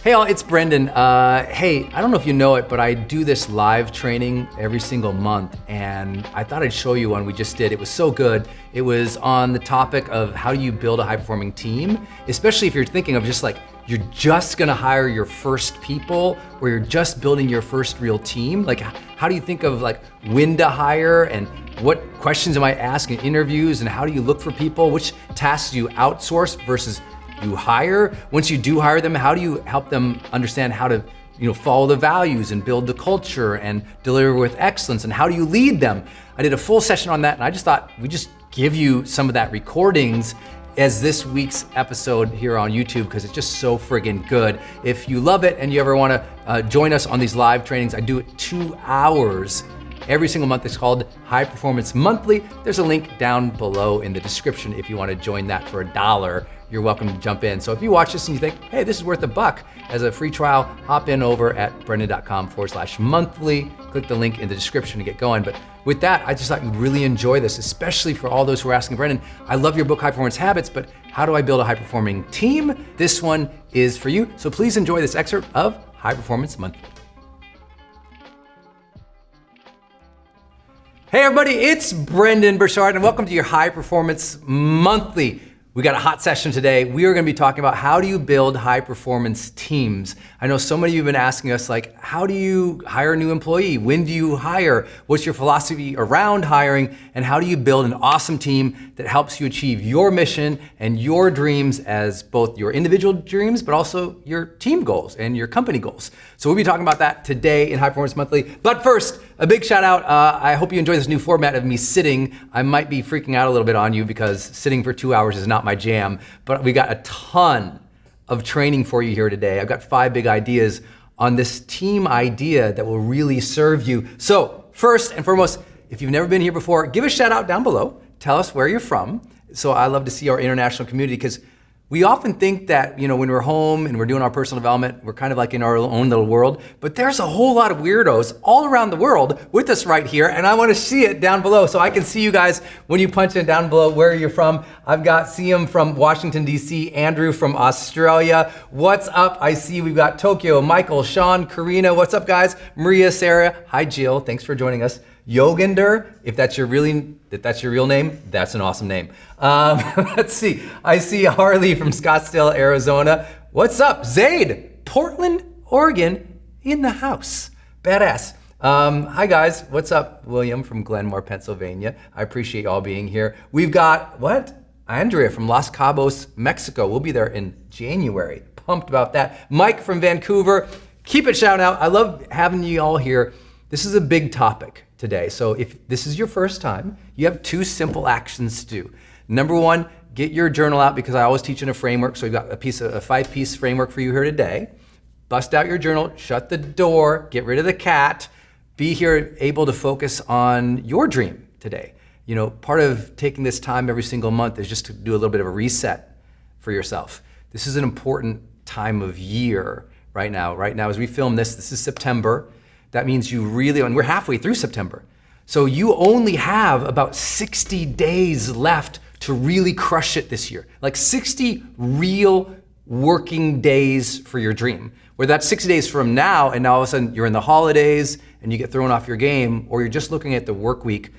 Hey all, it's Brendan. Hey, I don't know if you know it, but I do this live training every single month, and I thought I'd show you one we just did. It was so good. It was on the topic of how do you build a high-performing team, especially if you're thinking of just like, you're just gonna hire your first people, or you're just building your first real team. Like, how do you think of like when to hire, and what questions am I asking in interviews, and how do you look for people? Which tasks do you outsource versus you hire? Once you do hire them, how do you help them understand how to follow the values and build the culture and deliver with excellence, and how do you lead them? I did a full session on that, and I just thought we'd just give you some of that recordings as this week's episode here on YouTube, because it's just so friggin' good. If you love it and you ever wanna join us on these live trainings, I do it 2 hours every single month. It's called High Performance Monthly. There's a link down below in the description if you wanna join that for $1. You're welcome to jump in. So if you watch this and you think, hey, this is worth $1 as a free trial, hop in over at brendan.com/monthly. Click the link in the description to get going. But with that, I just thought you'd really enjoy this, especially for all those who are asking, Brendan, I love your book, High Performance Habits, but how do I build a high-performing team? This one is for you. So please enjoy this excerpt of High Performance Monthly. Hey everybody, it's Brendan Burchard, and welcome to your High Performance Monthly. We got a hot session today. We are gonna be talking about how do you build high performance teams. I know so many of you have been asking us, like, how do you hire a new employee? When do you hire? What's your philosophy around hiring? And how do you build an awesome team that helps you achieve your mission and your dreams as both your individual dreams, but also your team goals and your company goals? So we'll be talking about that today in High Performance Monthly. But first, a big shout out. I hope you enjoy this new format of me sitting. I might be freaking out a little bit on you because sitting for 2 hours is not my jam, but we got a ton of training for you here today. I've got 5 big ideas on this team idea that will really serve you. So first and foremost, if you've never been here before, give a shout out down below. Tell us where you're from. So I love to see our international community, because we often think that, when we're home and we're doing our personal development, we're kind of like in our own little world, but there's a whole lot of weirdos all around the world with us right here, and I want to see it down below so I can see you guys when you punch in down below where you're from. I've got Siam from Washington, D.C., Andrew from Australia. What's up? I see we've got Tokyo, Michael, Sean, Karina. What's up, guys? Maria, Sarah. Hi, Jill. Thanks for joining us. Yoginder, if that's your real name, that's an awesome name. Let's see. I see Harley from Scottsdale, Arizona. What's up? Zaid, Portland, Oregon, in the house. Badass. Hi guys. What's up? William from Glenmore, Pennsylvania. I appreciate y'all being here. We've got Andrea from Los Cabos, Mexico. We'll be there in January. Pumped about that. Mike from Vancouver. Keep it shouting out. I love having you all here. This is a big topic today. So if this is your first time, you have 2 simple actions to do. Number 1, get your journal out, because I always teach in a framework. So we've got a 5-piece framework for you here today. Bust out your journal, shut the door, get rid of the cat, be here able to focus on your dream today. Part of taking this time every single month is just to do a little bit of a reset for yourself. This is an important time of year right now. Right now, as we film this is September. That means and we're halfway through September. So you only have about 60 days left to really crush it this year. Like 60 real working days for your dream. Where that's 60 days from now, and now all of a sudden you're in the holidays and you get thrown off your game, or you're just looking at the work week.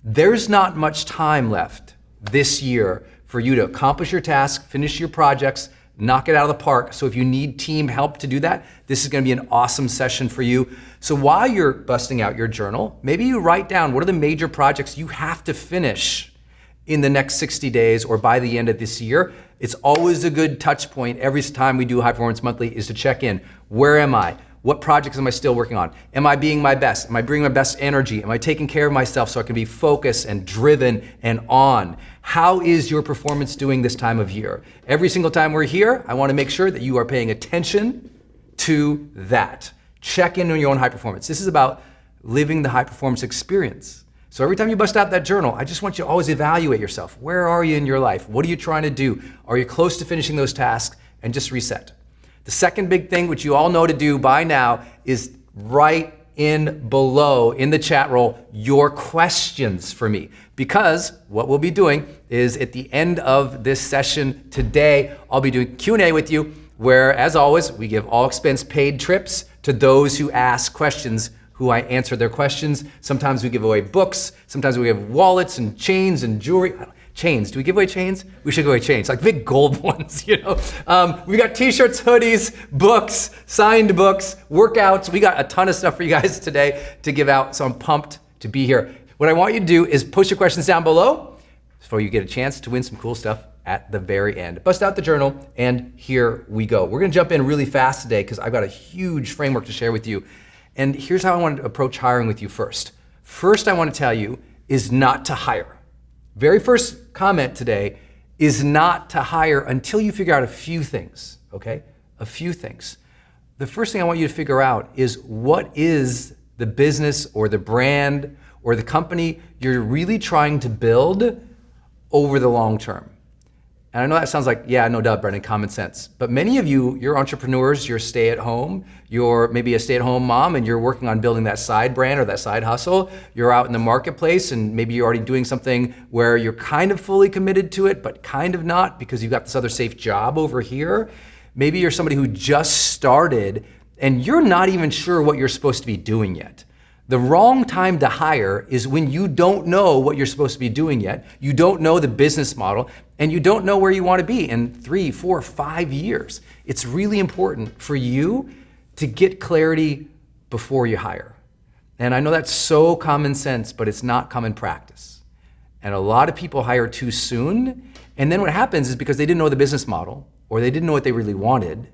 There's not much time left this year for you to accomplish your task, finish your projects, knock it out of the park. So if you need team help to do that, this is gonna be an awesome session for you. So while you're busting out your journal, maybe you write down what are the major projects you have to finish in the next 60 days or by the end of this year. It's always a good touch point every time we do High Performance Monthly is to check in. Where am I? What projects am I still working on? Am I being my best? Am I bringing my best energy? Am I taking care of myself so I can be focused and driven and on? How is your performance doing this time of year? Every single time we're here, I want to make sure that you are paying attention to that. Check in on your own high performance. This is about living the high performance experience. So every time you bust out that journal, I just want you to always evaluate yourself. Where are you in your life? What are you trying to do? Are you close to finishing those tasks? And just reset. The second big thing, which you all know to do by now, is write in below in the chat roll your questions for me. Because what we'll be doing is at the end of this session today, I'll be doing Q&A with you. where, as always, we give all expense paid trips to those who ask questions, who I answer their questions. Sometimes we give away books. Sometimes we give wallets and chains and jewelry. Chains, do we give away chains? We should give away chains, like big gold ones, We got t-shirts, hoodies, books, signed books, workouts. We got a ton of stuff for you guys today to give out, so I'm pumped to be here. What I want you to do is post your questions down below so you get a chance to win some cool stuff at the very end. Bust out the journal, and here we go. We're gonna jump in really fast today because I've got a huge framework to share with you. And here's how I want to approach hiring with you first. First, I want to tell you is not to hire. Very first comment today is not to hire until you figure out a few things, okay? A few things. The first thing I want you to figure out is what is the business or the brand or the company you're really trying to build over the long term. And I know that sounds like, yeah, no doubt, Brendan, common sense. But many of you, you're entrepreneurs, you're stay-at-home, you're maybe a stay-at-home mom and you're working on building that side brand or that side hustle. You're out in the marketplace and maybe you're already doing something where you're kind of fully committed to it, but kind of not because you've got this other safe job over here. Maybe you're somebody who just started and you're not even sure what you're supposed to be doing yet. The wrong time to hire is when you don't know what you're supposed to be doing yet. You don't know the business model and you don't know where you want to be in 3, 4, 5 years. It's really important for you to get clarity before you hire. And I know that's so common sense, but it's not common practice. And a lot of people hire too soon. And then what happens is because they didn't know the business model or they didn't know what they really wanted,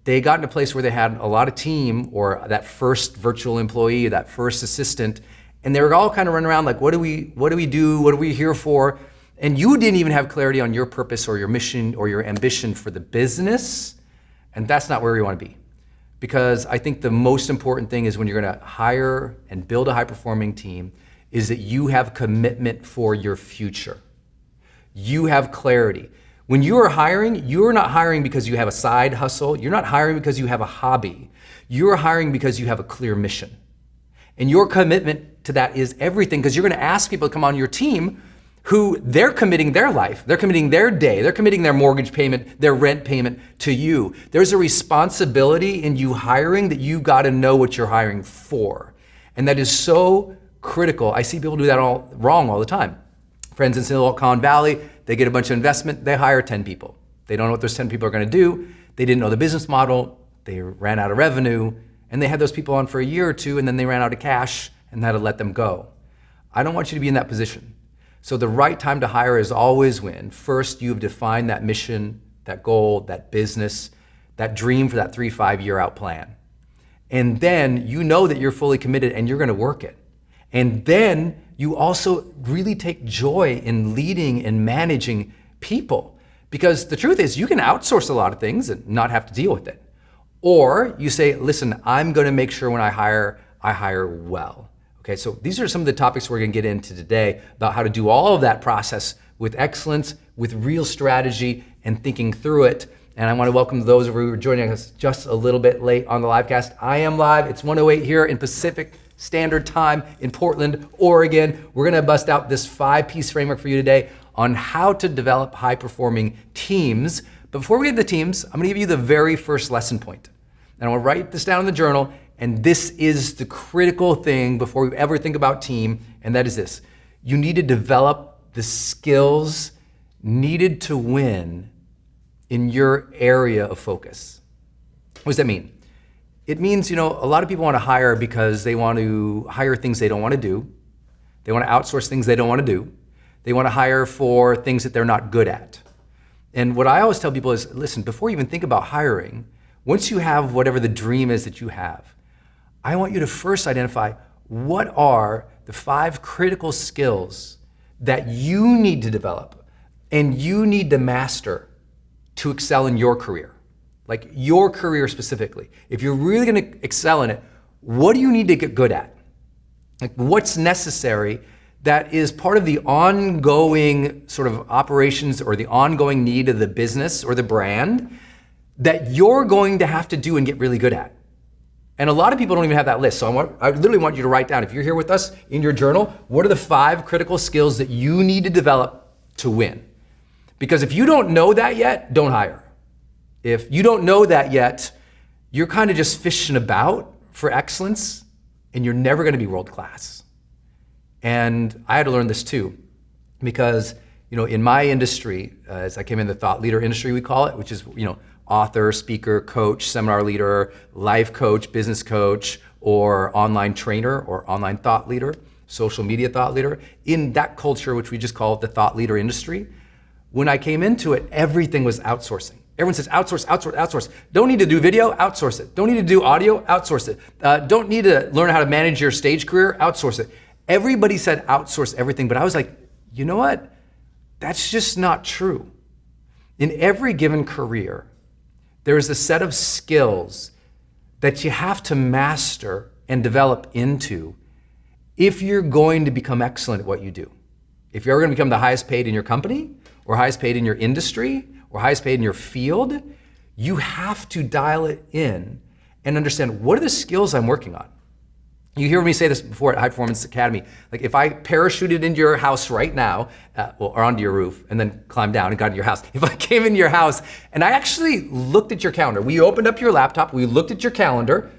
they got in a place where they had a lot of team or that first virtual employee, that first assistant, and they were all kind of running around like, what do we do? What are we here for? And you didn't even have clarity on your purpose or your mission or your ambition for the business. And that's not where you want to be. Because I think the most important thing is when you're going to hire and build a high-performing team is that you have commitment for your future. You have clarity. When you are hiring, you're not hiring because you have a side hustle. You're not hiring because you have a hobby. You're hiring because you have a clear mission. And your commitment to that is everything because you're going to ask people to come on your team who they're committing their life, they're committing their day, they're committing their mortgage payment, their rent payment to you. There's a responsibility in you hiring that you got to know what you're hiring for. And that is so critical. I see people do that all wrong all the time. Friends in Silicon Valley, they get a bunch of investment, they hire 10 people. They don't know what those 10 people are going to do. They didn't know the business model. They ran out of revenue and they had those people on for a year or two and then they ran out of cash and had to let them go. I don't want you to be in that position. So the right time to hire is always when first you've defined that mission, that goal, that business, that dream for that 3-5 year out plan. And then you know that you're fully committed and you're going to work it. And then you also really take joy in leading and managing people. Because the truth is you can outsource a lot of things and not have to deal with it. Or you say, listen, I'm going to make sure when I hire well. Okay, so these are some of the topics we're going to get into today about how to do all of that process with excellence, with real strategy and thinking through it. And I want to welcome those of you who are joining us just a little bit late on the livecast. I am live. It's 1:08 here in Pacific Standard Time in Portland, Oregon. We're going to bust out this 5-piece framework for you today on how to develop high-performing teams. But before we get to the teams, I'm going to give you the very first lesson point. And I want to write this down in the journal. And this is the critical thing before we ever think about team. And that is this. You need to develop the skills needed to win in your area of focus. What does that mean? It means, a lot of people want to hire because they want to hire things they don't want to do. They want to outsource things they don't want to do. They want to hire for things that they're not good at. And what I always tell people is, listen, before you even think about hiring, once you have whatever the dream is that you have, I want you to first identify what are the 5 critical skills that you need to develop and you need to master to excel in your career. Like your career specifically. If you're really going to excel in it, what do you need to get good at? Like what's necessary that is part of the ongoing sort of operations or the ongoing need of the business or the brand that you're going to have to do and get really good at. And a lot of people don't even have that list. So I literally want you to write down, if you're here with us in your journal, what are the 5 critical skills that you need to develop to win? Because if you don't know that yet, don't hire. If you don't know that yet, you're kind of just fishing about for excellence, and you're never going to be world class. And I had to learn this too, because in my industry, as I came in the thought leader industry, we call it, which is author, speaker, coach, seminar leader, life coach, business coach, or online trainer, or online thought leader, social media thought leader. In that culture, which we just call the thought leader industry, when I came into it, everything was outsourcing. Everyone says outsource, outsource, outsource. Don't need to do video, outsource it. Don't need to do audio, outsource it. Don't need to learn how to manage your stage career, outsource it. Everybody said outsource everything, but I was like, you know what? That's just not true. In every given career, there is a set of skills that you have to master and develop into if you're going to become excellent at what you do. If you're going to become the highest paid in your company, or highest paid in your industry, or highest paid in your field, you have to dial it in and understand, what are the skills I'm working on? You hear me say this before at High Performance Academy. Like, if I parachuted into your house right now, or onto your roof, and then climbed down and got into your house. If I came into your house and I actually looked at your calendar, we opened up your laptop, we looked at your calendar,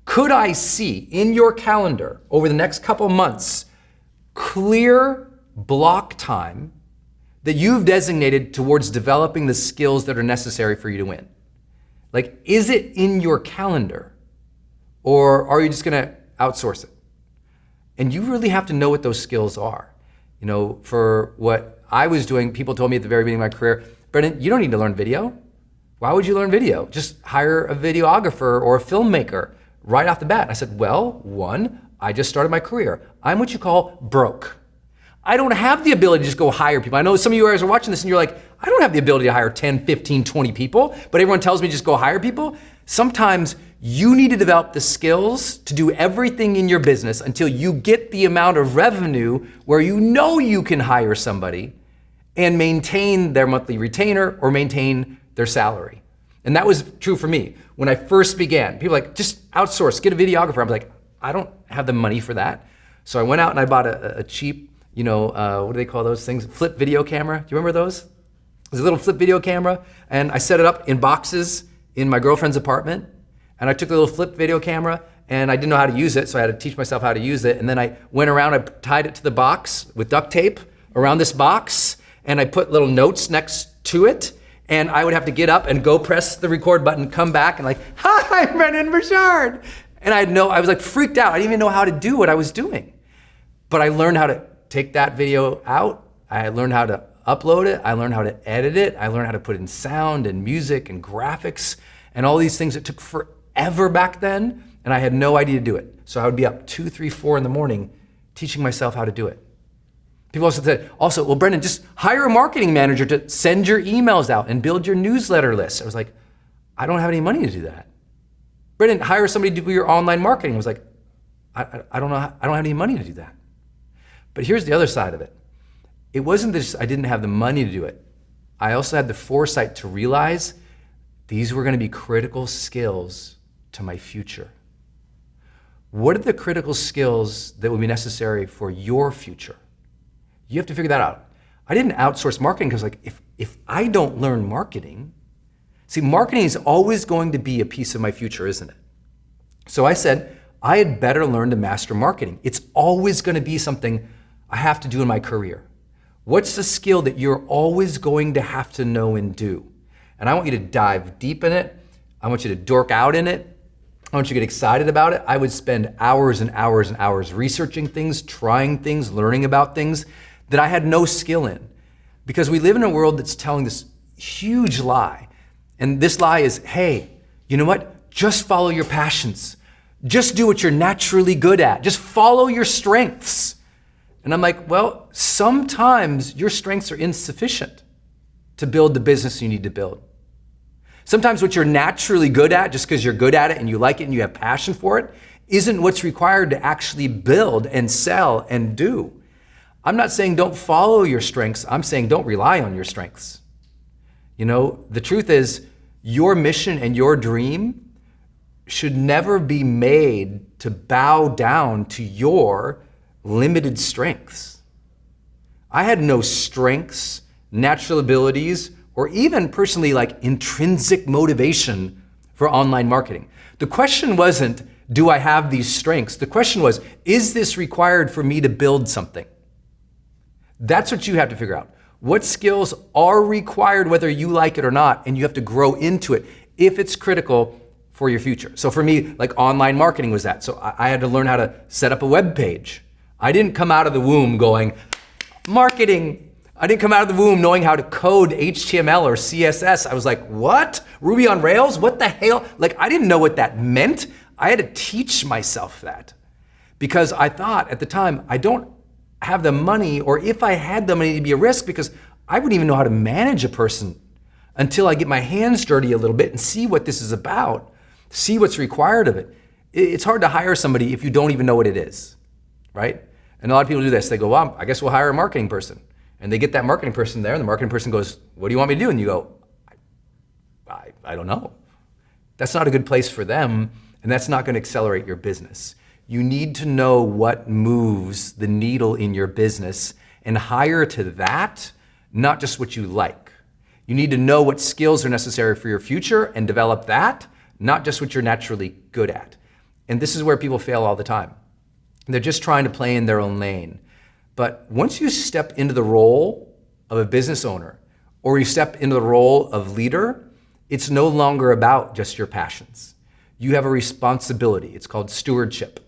could I see in your calendar over the next couple months clear block time that you've designated towards developing the skills that are necessary for you to win? Like, is it in your calendar, or are you just gonna outsource it? And you really have to know what those skills are. For what I was doing, people told me at the very beginning of my career, Brendan, you don't need to learn video. Why would you learn video? Just hire a videographer or a filmmaker right off the bat. I said, well, one, I just started my career. I'm what you call broke. I don't have the ability to just go hire people. I know some of you guys are watching this and you're like, I don't have the ability to hire 10, 15, 20 people, but everyone tells me just go hire people. Sometimes you need to develop the skills to do everything in your business until you get the amount of revenue where you can hire somebody and maintain their monthly retainer or maintain their salary. And that was true for me. When I first began, people were like, just outsource, get a videographer. I'm like, I don't have the money for that. So I went out and I bought a cheap, what do they call those things? Flip video camera. Do you remember those? It was a little flip video camera, and I set it up in boxes in my girlfriend's apartment. And I took the little flip video camera, and I didn't know how to use it, so I had to teach myself how to use it. And then I went around, I tied it to the box with duct tape around this box, and I put little notes next to it. And I would have to get up and go press the record button, come back, and like, hi, I'm Brendan Burchard. And I was like freaked out. I didn't even know how to do what I was doing. But I learned how to take that video out. I learned how to upload it. I learned how to edit it. I learned how to put in sound and music and graphics and all these things that took forever back then. And I had no idea to do it. So I would be up 2, 3, 4 in the morning teaching myself how to do it. People also said, well, Brendan, just hire a marketing manager to send your emails out and build your newsletter list. I was like, I don't have any money to do that. Brendan, hire somebody to do your online marketing. I was like, I don't know, I don't have any money to do that. But here's the other side of it. It wasn't that I didn't have the money to do it. I also had the foresight to realize these were going to be critical skills to my future. What are the critical skills that will be necessary for your future? You have to figure that out. I didn't outsource marketing because if I don't learn marketing, see, marketing is always going to be a piece of my future, isn't it? So I said, I had better learn to master marketing. It's always going to be something I have to do in my career. What's the skill that you're always going to have to know and do? And I want you to dive deep in it. I want you to dork out in it. I want you to get excited about it. I would spend hours and hours and hours researching things, trying things, learning about things that I had no skill in. Because we live in a world that's telling this huge lie. And this lie is, hey, you know what? Just follow your passions. Just do what you're naturally good at. Just follow your strengths. And I'm like, well, sometimes your strengths are insufficient to build the business you need to build. Sometimes what you're naturally good at, just because you're good at it and you like it and you have passion for it, isn't what's required to actually build and sell and do. I'm not saying don't follow your strengths. I'm saying don't rely on your strengths. The truth is your mission and your dream should never be made to bow down to your limited strengths. I had no strengths, natural abilities, or even personally like intrinsic motivation for online marketing. The question wasn't, do I have these strengths? The question was, is this required for me to build something? That's what you have to figure out. What skills are required whether you like it or not, and you have to grow into it if it's critical for your future. So for me, like online marketing was that. So I had to learn how to set up a web page. I didn't come out of the womb going, marketing. I didn't come out of the womb knowing how to code HTML or CSS. I was like, what? Ruby on Rails? What the hell? Like, I didn't know what that meant. I had to teach myself that because I thought at the time, I don't have the money, or if I had the money, it'd be a risk because I wouldn't even know how to manage a person until I get my hands dirty a little bit and see what this is about, see what's required of it. It's hard to hire somebody if you don't even know what it is, right? And a lot of people do this. They go, well, I guess we'll hire a marketing person. And they get that marketing person there, and the marketing person goes, what do you want me to do? And you go, I don't know. That's not a good place for them, and that's not going to accelerate your business. You need to know what moves the needle in your business and hire to that, not just what you like. You need to know what skills are necessary for your future and develop that, not just what you're naturally good at. And this is where people fail all the time. They're just trying to play in their own lane. But once you step into the role of a business owner, or you step into the role of leader, it's no longer about just your passions. You have a responsibility. It's called stewardship.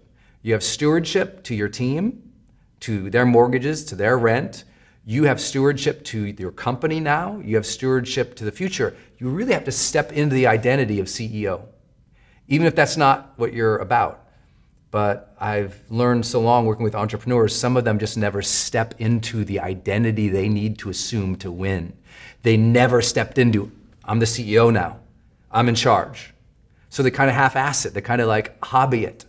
You have stewardship to your team, to their mortgages, to their rent. You have stewardship to your company now. You have stewardship to the future. You really have to step into the identity of CEO, even if that's not what you're about. But I've learned so long working with entrepreneurs, some of them just never step into the identity they need to assume to win. They never stepped into, I'm the CEO now, I'm in charge. So they kind of half-ass it, they kind of like hobby it.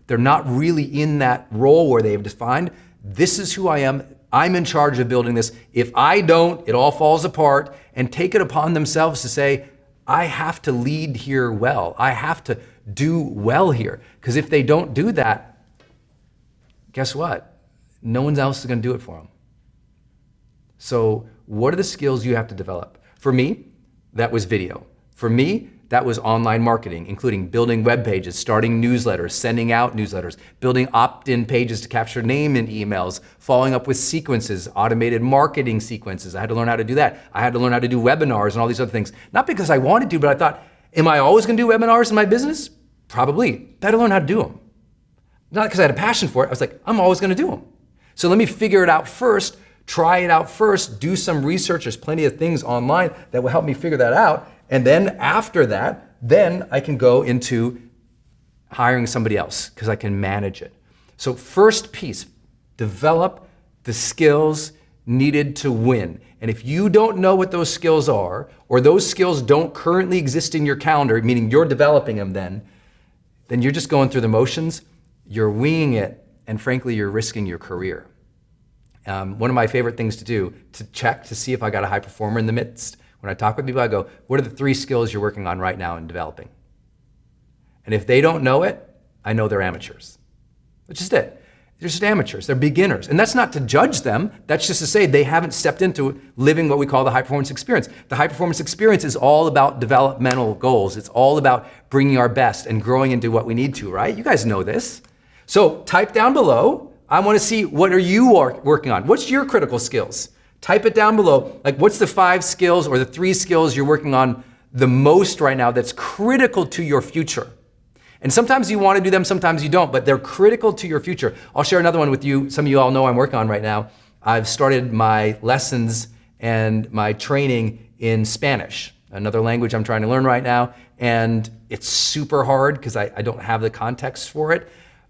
They're not really in that role where they've defined, this is who I am, I'm in charge of building this. If I don't, it all falls apart, and take it upon themselves to say, I have to lead here well. I have to do well here. Because if they don't do that, guess what? No one else is going to do it for them. So what are the skills you have to develop? For me, that was video. For me, that was online marketing, including building web pages, starting newsletters, sending out newsletters, building opt-in pages to capture name in emails, following up with sequences, automated marketing sequences. I had to learn how to do that. I had to learn how to do webinars and all these other things. Not because I wanted to, but I thought, am I always going to do webinars in my business? Probably. But I had to learn how to do them. Not because I had a passion for it. I was like, I'm always going to do them. So let me figure it out first, try it out first, do some research. There's plenty of things online that will help me figure that out. And then after that, then I can go into hiring somebody else because I can manage it. So first piece, develop the skills needed to win. And if you don't know what those skills are, or those skills don't currently exist in your calendar, meaning you're developing them then you're just going through the motions, you're winging it, and frankly, you're risking your career. One of my favorite things to do, to check to see if I got a high performer in the midst, when I talk with people, I go, what are the 3 skills you're working on right now and developing? And if they don't know it, I know they're amateurs. That's just it. They're just amateurs, they're beginners. And that's not to judge them, that's just to say they haven't stepped into living what we call the high performance experience. The high performance experience is all about developmental goals. It's all about bringing our best and growing into what we need to, right? You guys know this. So type down below, I wanna see what are you working on? What's your critical skills? Type it down below. Like, what's the 5 skills or the 3 skills you're working on the most right now that's critical to your future? And sometimes you want to do them, sometimes you don't, but they're critical to your future. I'll share another one with you. Some of you all know I'm working on right now. I've started my lessons and my training in Spanish, another language I'm trying to learn right now. And it's super hard because I don't have the context for it.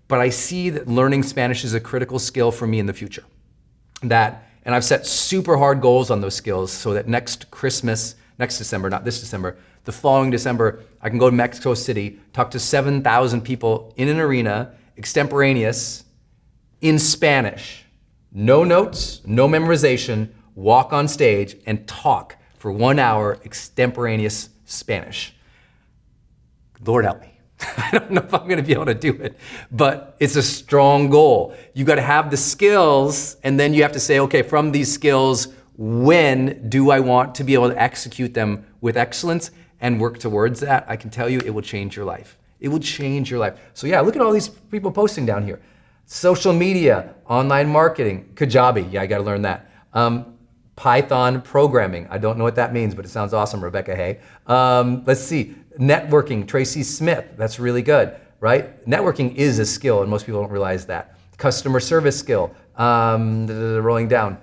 But I see that learning Spanish is a critical skill for me in the future. And I've set super hard goals on those skills so that next December, not this December, the following December, I can go to Mexico City, talk to 7,000 people in an arena, extemporaneous, in Spanish. No notes, no memorization, walk on stage and talk for 1 hour extemporaneous Spanish. Lord help me. I don't know if I'm gonna be able to do it, but it's a strong goal. You gotta have the skills, and then you have to say, okay, from these skills, when do I want to be able to execute them with excellence and work towards that, I can tell you it will change your life. It will change your life. So yeah, look at all these people posting down here. Social media, online marketing, Kajabi, yeah, I gotta learn that. Python programming, I don't know what that means, but it sounds awesome, Rebecca Hay. Let's see, networking, Tracy Smith, that's really good, right? Networking is a skill and most people don't realize that. Customer service skill, rolling down.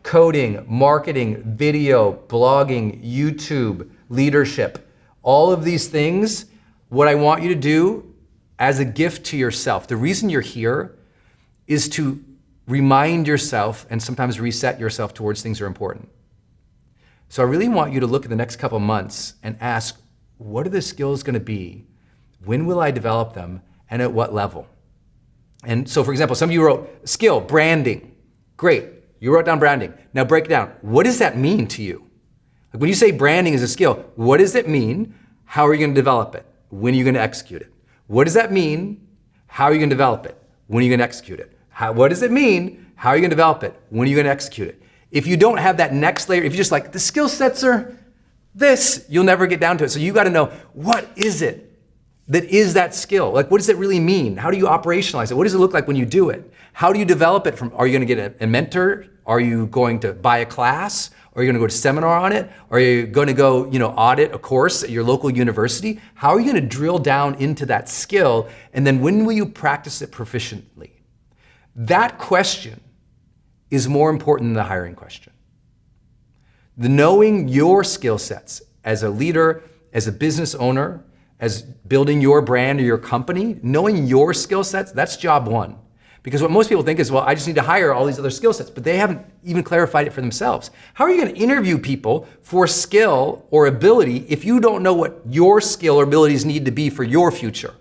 Coding, marketing, video, blogging, YouTube, leadership, all of these things, what I want you to do as a gift to yourself, the reason you're here is to remind yourself and sometimes reset yourself towards things that are important. So I really want you to look at the next couple months and ask, what are the skills gonna be? When will I develop them? And at what level? And so for example, some of you wrote skill, branding. Great, you wrote down branding. Now break it down. What does that mean to you? Like when you say branding is a skill, what does it mean? How are you gonna develop it? When are you gonna execute it? What does that mean? How are you gonna develop it? When are you gonna execute it? What does it mean? How are you gonna develop it? When are you gonna execute it? If you don't have that next layer, if you're just like, the skill sets are this, you'll never get down to it. So you gotta know, what is it that is that skill? Like, what does it really mean? How do you operationalize it? What does it look like when you do it? How do you develop it from, are you gonna get a mentor? Are you going to buy a class? Are you gonna go to a seminar on it? Are you gonna go, audit a course at your local university? How are you gonna drill down into that skill? And then when will you practice it proficiently? That question is more important than the hiring question. The knowing your skill sets as a leader, as a business owner, as building your brand or your company, knowing your skill sets, that's job one. Because what most people think is, well, I just need to hire all these other skill sets, but they haven't even clarified it for themselves. How are you gonna interview people for skill or ability if you don't know what your skill or abilities need to be for your future?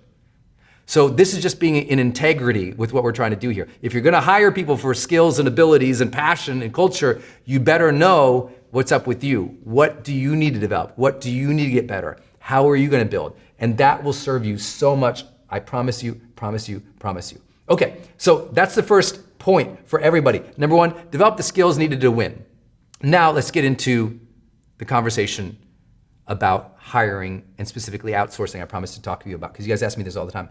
So this is just being in integrity with what we're trying to do here. If you're gonna hire people for skills and abilities and passion and culture, you better know what's up with you. What do you need to develop? What do you need to get better? How are you gonna build? And that will serve you so much, I promise you, promise you, promise you. Okay, so that's the first point for everybody. Number one, develop the skills needed to win. Now let's get into the conversation about hiring and specifically outsourcing I promised to talk to you about, because you guys ask me this all the time.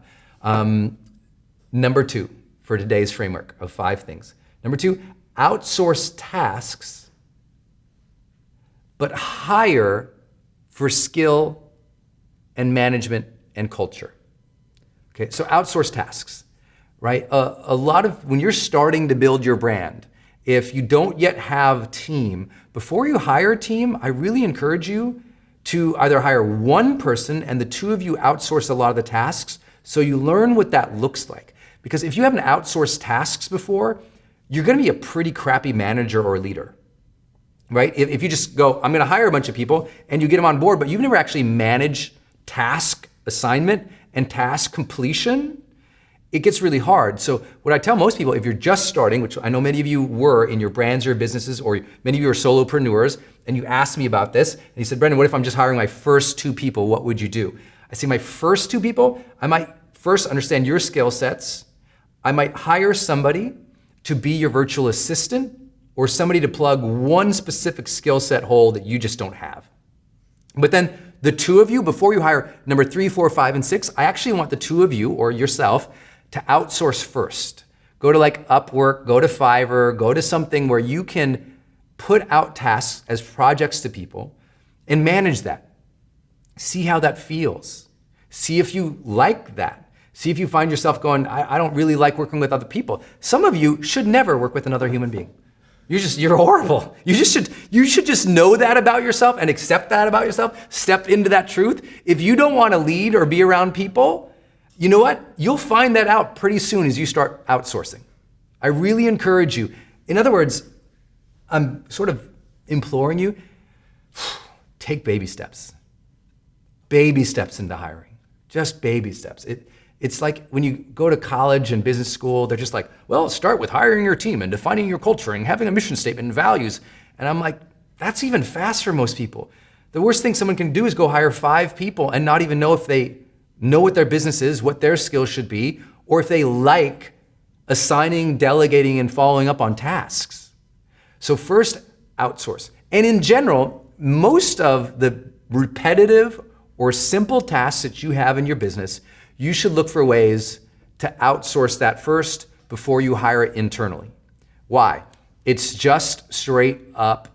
Number two, for today's framework of 5 things. Number 2, outsource tasks, but hire for skill and management and culture. Okay, so outsource tasks, right? A lot of, when you're starting to build your brand, if you don't yet have a team, before you hire a team, I really encourage you to either hire one person and the two of you outsource a lot of the tasks so you learn what that looks like. Because if you haven't outsourced tasks before, you're gonna be a pretty crappy manager or leader, right? If you just go, I'm gonna hire a bunch of people and you get them on board, but you've never actually managed task assignment and task completion, it gets really hard. So what I tell most people, if you're just starting, which I know many of you were in your brands or businesses, or many of you are solopreneurs, and you asked me about this, and you said, Brendan, what if I'm just hiring my first 2 people? What would you do? I say, my first 2 people, I might first understand your skill sets. I might hire somebody to be your virtual assistant or somebody to plug one specific skill set hole that you just don't have. But then the 2 of you, before you hire number 3, 4, 5, and 6, I actually want the 2 of you or yourself to outsource first. Go to like Upwork, go to Fiverr, go to something where you can put out tasks as projects to people and manage that. See how that feels. See if you like that. See if you find yourself going, I don't really like working with other people. Some of you should never work with another human being. You're horrible. You should just know that about yourself and accept that about yourself. Step into that truth. If you don't want to lead or be around people, you know what? You'll find that out pretty soon as you start outsourcing. I really encourage you. In other words, I'm sort of imploring you, take baby steps. Baby steps into hiring. Just baby steps. It's like when you go to college and business school, they're just like, well, start with hiring your team and defining your culture and having a mission statement and values. And I'm like, that's even fast for most people. The worst thing someone can do is go hire 5 people and not even know if they know what their business is, what their skills should be, or if they like assigning, delegating, and following up on tasks. So first, outsource. And in general, most of the repetitive or simple tasks that you have in your business, you should look for ways to outsource that first before you hire it internally. Why? It's just straight up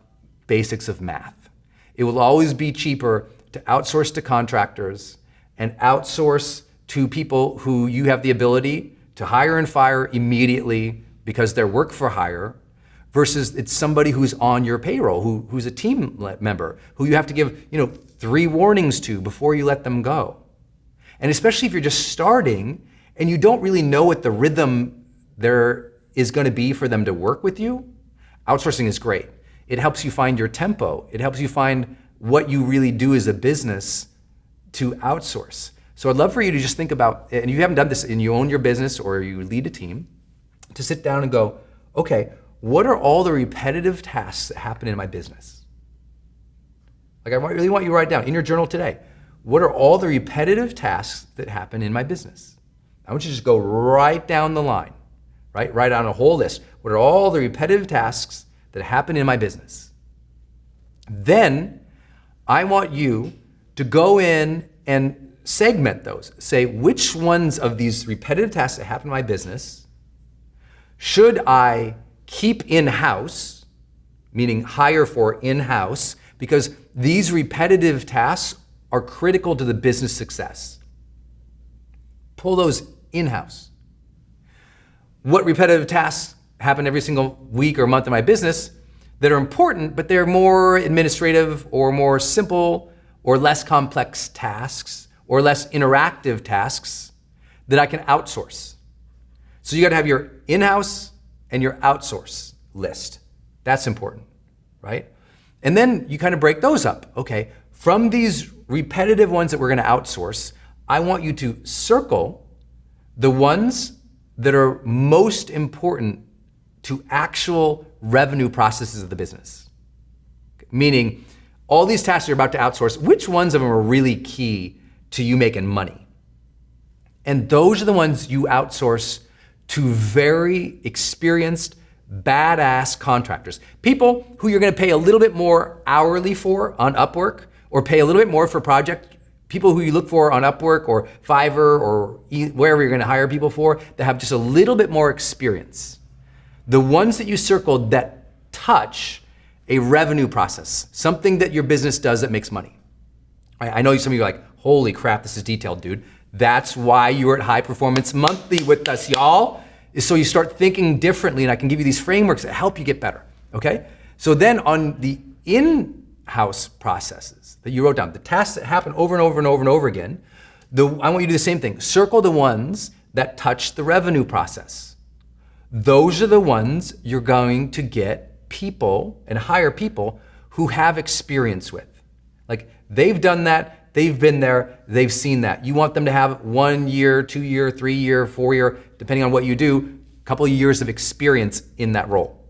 basics of math. It will always be cheaper to outsource to contractors and outsource to people who you have the ability to hire and fire immediately because they're work for hire, versus it's somebody who's on your payroll, who's a team member, who you have to give 3 warnings to before you let them go. And especially if you're just starting and you don't really know what the rhythm there is going to be for them to work with you, outsourcing is great. It helps you find your tempo. It helps you find what you really do as a business to outsource. So I'd love for you to just think about, and you haven't done this and you own your business or you lead a team, to sit down and go, okay, what are all the repetitive tasks that happen in my business? Like, I really want you to write down in your journal today, what are all the repetitive tasks that happen in my business? I want you to just go right down the line, right? Write down a whole list. What are all the repetitive tasks that happen in my business? Then I want you to go in and segment those. Say, which ones of these repetitive tasks that happen in my business should I keep in-house, meaning hire for in-house, because these repetitive tasks are critical to the business success. Pull those in-house. What repetitive tasks happen every single week or month in my business that are important, but they're more administrative or more simple or less complex tasks or less interactive tasks that I can outsource? So you got to have your in-house and your outsource list. That's important, right? And then you kind of break those up. Okay, from these repetitive ones that we're going to outsource, I want you to circle the ones that are most important to actual revenue processes of the business. Meaning, all these tasks you're about to outsource, which ones of them are really key to you making money? And those are the ones you outsource to very experienced, badass contractors. People who you're gonna pay a little bit more hourly for on Upwork, or pay a little bit more for project. People who you look for on Upwork or Fiverr or wherever you're gonna hire people for that have just a little bit more experience. The ones that you circled that touch a revenue process, something that your business does that makes money. I know some of you are like, holy crap, this is detailed, dude. That's why you're at High Performance Monthly with us, y'all, is so you start thinking differently, and I can give you these frameworks that help you get better, okay? So then on the in-house processes that you wrote down, the tasks that happen over and over and over and over again, I want you to do the same thing. Circle the ones that touch the revenue process. Those are the ones you're going to get people and hire people who have experience with. Like, they've done that, they've been there, they've seen that. You want them to have 1 year, 2 year, 3 year, 4 year, depending on what you do, a couple of years of experience in that role.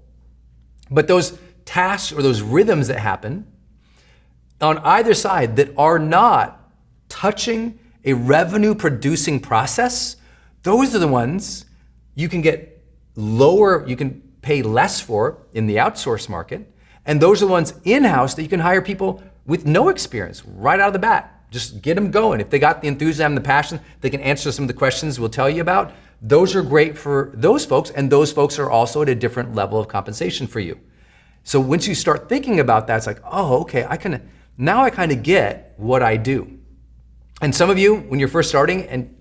But those tasks or those rhythms that happen on either side that are not touching a revenue producing process, those are the ones you can get lower, you can pay less for in the outsource market. And those are the ones in-house that you can hire people with no experience right out of the bat. Just get them going. If they got the enthusiasm, the passion, they can answer some of the questions we'll tell you about. Those are great for those folks, and those folks are also at a different level of compensation for you. So once you start thinking about that, it's like, oh, okay, now I kind of get what I do. And some of you, when you're first starting and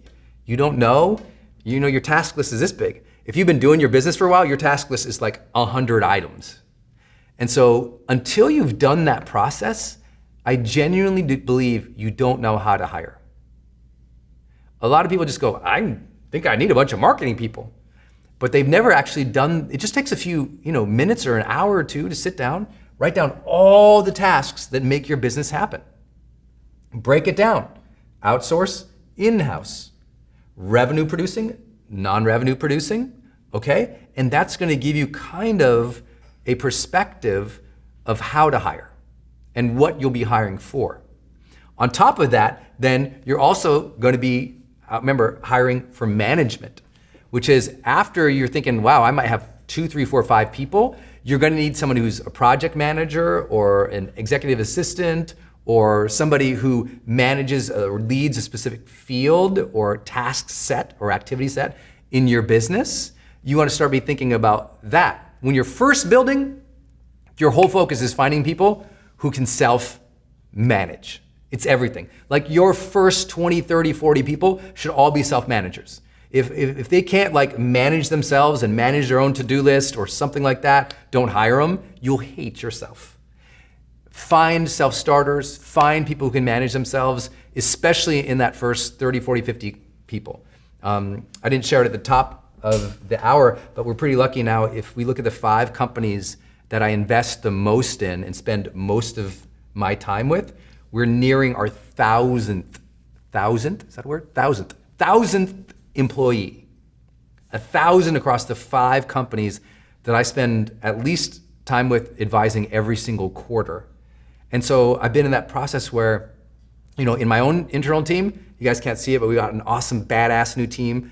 you don't know, your task list is this big. If you've been doing your business for a while, your task list is like 100 items. And so until you've done that process, I genuinely believe you don't know how to hire. A lot of people just go, I think I need a bunch of marketing people, but they've never actually done, it just takes a few minutes or an hour or two to sit down, write down all the tasks that make your business happen. Break it down. Outsource, in-house. Revenue producing, non-revenue producing, okay? And that's gonna give you kind of a perspective of how to hire and what you'll be hiring for. On top of that, then you're also gonna be, remember, hiring for management, which is after you're thinking, wow, I might have 2, 3, 4, 5 people, You're gonna need someone who's a project manager or an executive assistant or somebody who manages or leads a specific field or task set or activity set in your business. You wanna start thinking about that. When you're first building, your whole focus is finding people who can self-manage. It's everything. Like your first 20, 30, 40 people should all be self-managers. If they can't like manage themselves and manage their own to-do list or something like that, don't hire them. You'll hate yourself. Find self-starters, find people who can manage themselves, especially in that first 30, 40, 50 people. I didn't share it at the top of the hour, but we're pretty lucky now. If we look at the 5 companies that I invest the most in and spend most of my time with, we're nearing our thousandth, is that a word? Thousandth employee. 1,000 across the 5 companies that I spend at least time with advising every single quarter. And so I've been in that process where, in my own internal team, you guys can't see it, but we got an awesome, badass new team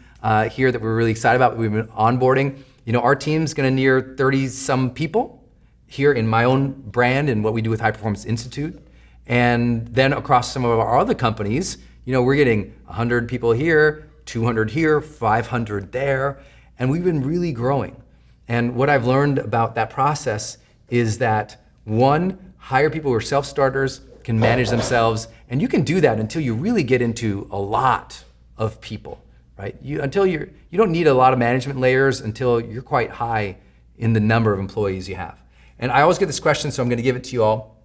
here that we're really excited about. We've been onboarding. Our team's gonna near 30 some people here in my own brand and what we do with High Performance Institute. And then across some of our other companies, we're getting 100 people here, 200 here, 500 there, and we've been really growing. And what I've learned about that process is that, 1, hire people who are self-starters, can manage themselves, and you can do that until you really get into a lot of people, right? You don't need a lot of management layers until you're quite high in the number of employees you have. And I always get this question, so I'm gonna give it to you all.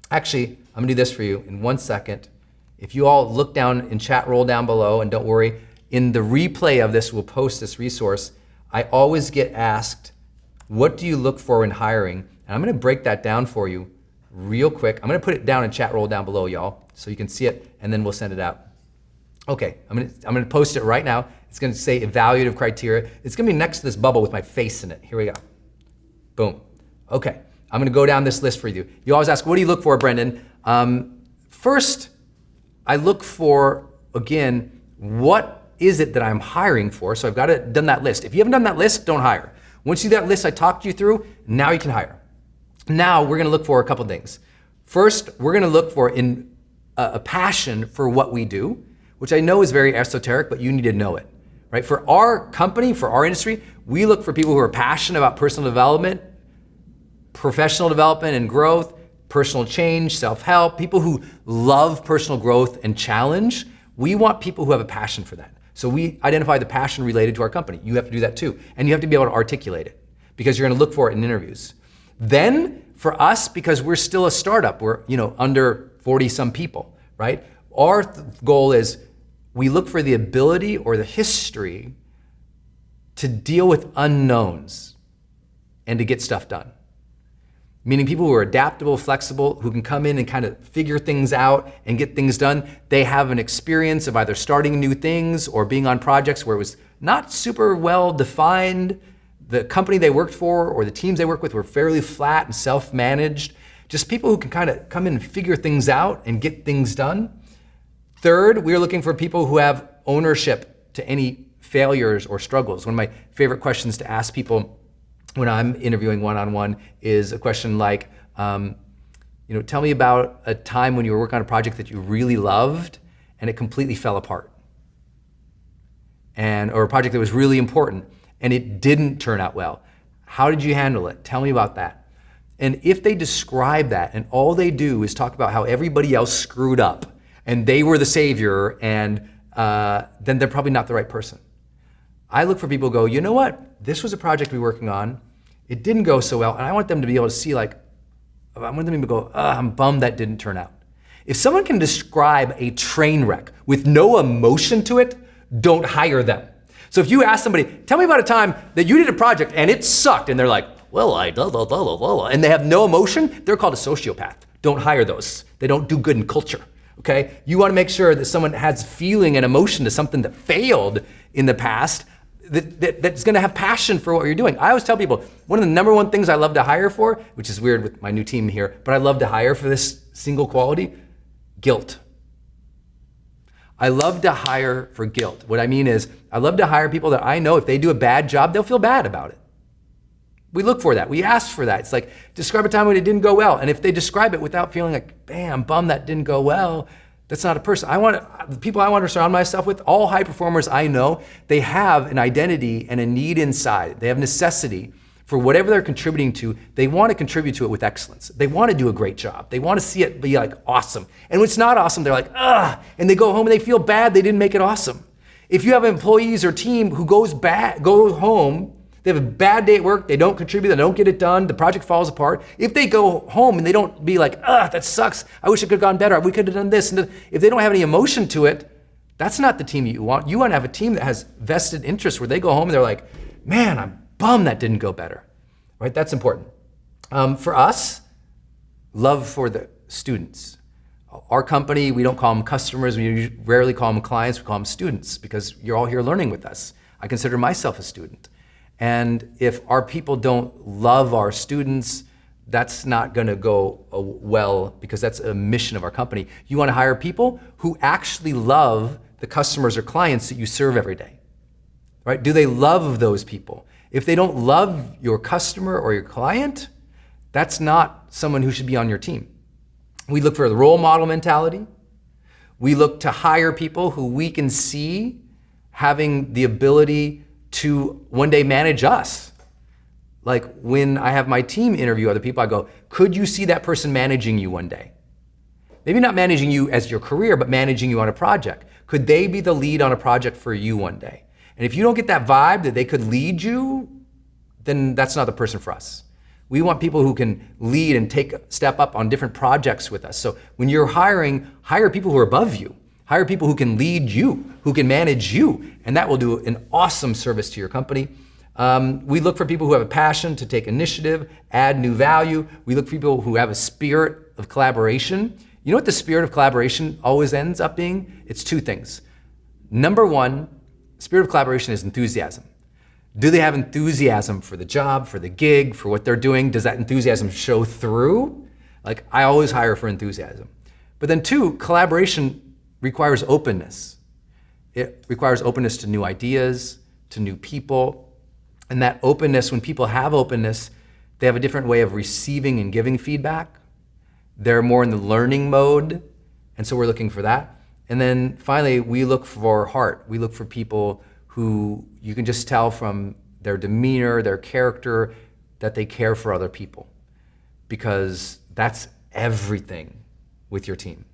Actually, I'm gonna do this for you in 1 second. If you all look down in chat roll down below, and don't worry, in the replay of this, we'll post this resource. I always get asked, what do you look for in hiring? And I'm gonna break that down for you real quick. I'm gonna put it down in chat roll down below, y'all, so you can see it, and then we'll send it out. Okay, I'm gonna post it right now. It's gonna say evaluative criteria. It's gonna be next to this bubble with my face in it. Here we go. Boom. Okay, I'm gonna go down this list for you. You always ask, what do you look for, Brendan? First, I look for, again, what is it that I'm hiring for? So I've done that list. If you haven't done that list, don't hire. Once you do that list I talked you through, now you can hire. Now we're gonna look for a couple things. First, we're gonna look for a passion for what we do, which I know is very esoteric, but you need to know it, right? For our company, for our industry, we look for people who are passionate about personal development, professional development and growth, personal change, self-help, people who love personal growth and challenge. We want people who have a passion for that. So we identify the passion related to our company. You have to do that too. And you have to be able to articulate it because you're gonna look for it in interviews. Then for us, because we're still a startup, we're under 40 some people, right? Our goal is we look for the ability or the history to deal with unknowns and to get stuff done. Meaning people who are adaptable, flexible, who can come in and kind of figure things out and get things done. They have an experience of either starting new things or being on projects where it was not super well defined. The company they worked for or the teams they worked with were fairly flat and self-managed. Just people who can kind of come in and figure things out and get things done. Third, we're looking for people who have ownership to any failures or struggles. One of my favorite questions to ask people when I'm interviewing one-on-one is a question like, tell me about a time when you were working on a project that you really loved and it completely fell apart. Or a project that was really important and it didn't turn out well. How did you handle it? Tell me about that. And if they describe that and all they do is talk about how everybody else screwed up and they were the savior, and then they're probably not the right person. I look for people who go, you know what? This was a project we were working on. It didn't go so well. And I want them to be able to see I want them to go, I'm bummed that didn't turn out. If someone can describe a train wreck with no emotion to it, don't hire them. So if you ask somebody, tell me about a time that you did a project and it sucked, and they're like, well, and they have no emotion, they're called a sociopath. Don't hire those. They don't do good in culture, okay? You wanna make sure that someone has feeling and emotion to something that failed in the past, that's gonna have passion for what you're doing. I always tell people, one of the number one things I love to hire for, which is weird with my new team here, but I love to hire for this single quality, guilt. I love to hire for guilt. What I mean is, I love to hire people that I know if they do a bad job, they'll feel bad about it. We look for that. We ask for that. It's like, describe a time when it didn't go well. And if they describe it without feeling like, bam, bummed that didn't go well, that's not a person. The people I want to surround myself with, all high performers I know, they have an identity and a need inside. They have necessity for whatever they're contributing to. They want to contribute to it with excellence. They want to do a great job. They want to see it be like awesome. And when it's not awesome, they're like, ugh, and they go home and they feel bad they didn't make it awesome. If you have employees or team who go home, they have a bad day at work, they don't contribute, they don't get it done, the project falls apart. If they go home and they don't be like, that sucks, I wish it could have gone better, we could have done this. And if they don't have any emotion to it, that's not the team you want. You want to have a team that has vested interest where they go home and they're like, man, I'm bummed that didn't go better, right? That's important. For us, love for the students. Our company, we don't call them customers, we rarely call them clients, we call them students because you're all here learning with us. I consider myself a student. And if our people don't love our students, that's not gonna go well because that's a mission of our company. You wanna hire people who actually love the customers or clients that you serve every day, right? Do they love those people? If they don't love your customer or your client, that's not someone who should be on your team. We look for the role model mentality. We look to hire people who we can see having the ability to one day manage us. Like when I have my team interview other people, I go, could you see that person managing you one day? Maybe not managing you as your career, but managing you on a project. Could they be the lead on a project for you one day? And if you don't get that vibe that they could lead you, then that's not the person for us. We want people who can lead and take a step up on different projects with us. So when you're hiring, hire people who are above you. Hire people who can lead you, who can manage you, and that will do an awesome service to your company. We look for people who have a passion to take initiative, add new value. We look for people who have a spirit of collaboration. You know what the spirit of collaboration always ends up being? It's two things. Number one, spirit of collaboration is enthusiasm. Do they have enthusiasm for the job, for the gig, for what they're doing? Does that enthusiasm show through? Like, I always hire for enthusiasm. But then two, collaboration requires openness. It requires openness to new ideas, to new people. And that openness, when people have openness, they have a different way of receiving and giving feedback. They're more in the learning mode. And so we're looking for that. And then finally, we look for heart. We look for people who you can just tell from their demeanor, their character, that they care for other people. Because that's everything with your team.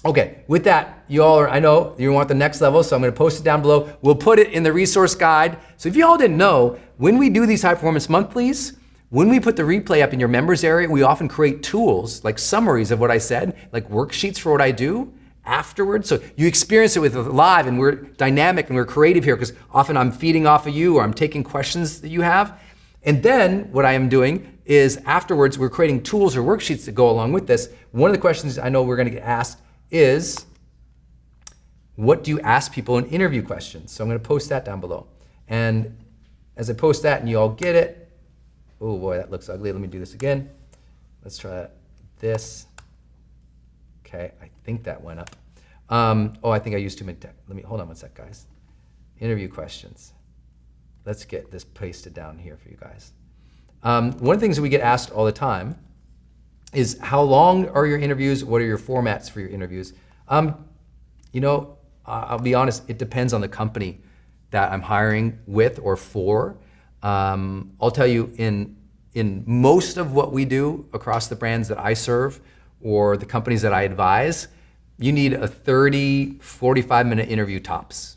Okay, with that, I know you want the next level, so I'm gonna post it down below. We'll put it in the resource guide. So if you all didn't know, when we do these high performance monthlies, when we put the replay up in your members area, we often create tools, like summaries of what I said, like worksheets for what I do afterwards. So you experience it with live, and we're dynamic and we're creative here because often I'm feeding off of you or I'm taking questions that you have. And then what I am doing is afterwards, we're creating tools or worksheets that go along with this. One of the questions I know we're gonna get asked is, what do you ask people in interview questions? So I'm gonna post that down below. And as I post that and you all get it, oh boy, that looks ugly. Let me do this again. Let's try this. Okay, I think that went up. I think I used too many text. Hold on one sec, guys. Interview questions. Let's get this pasted down here for you guys. One of the things that we get asked all the time is, how long are your interviews? What are your formats for your interviews? I'll be honest, it depends on the company that I'm hiring with or for. I'll tell you, in most of what we do across the brands that I serve or the companies that I advise, you need a 30, 45-minute interview tops.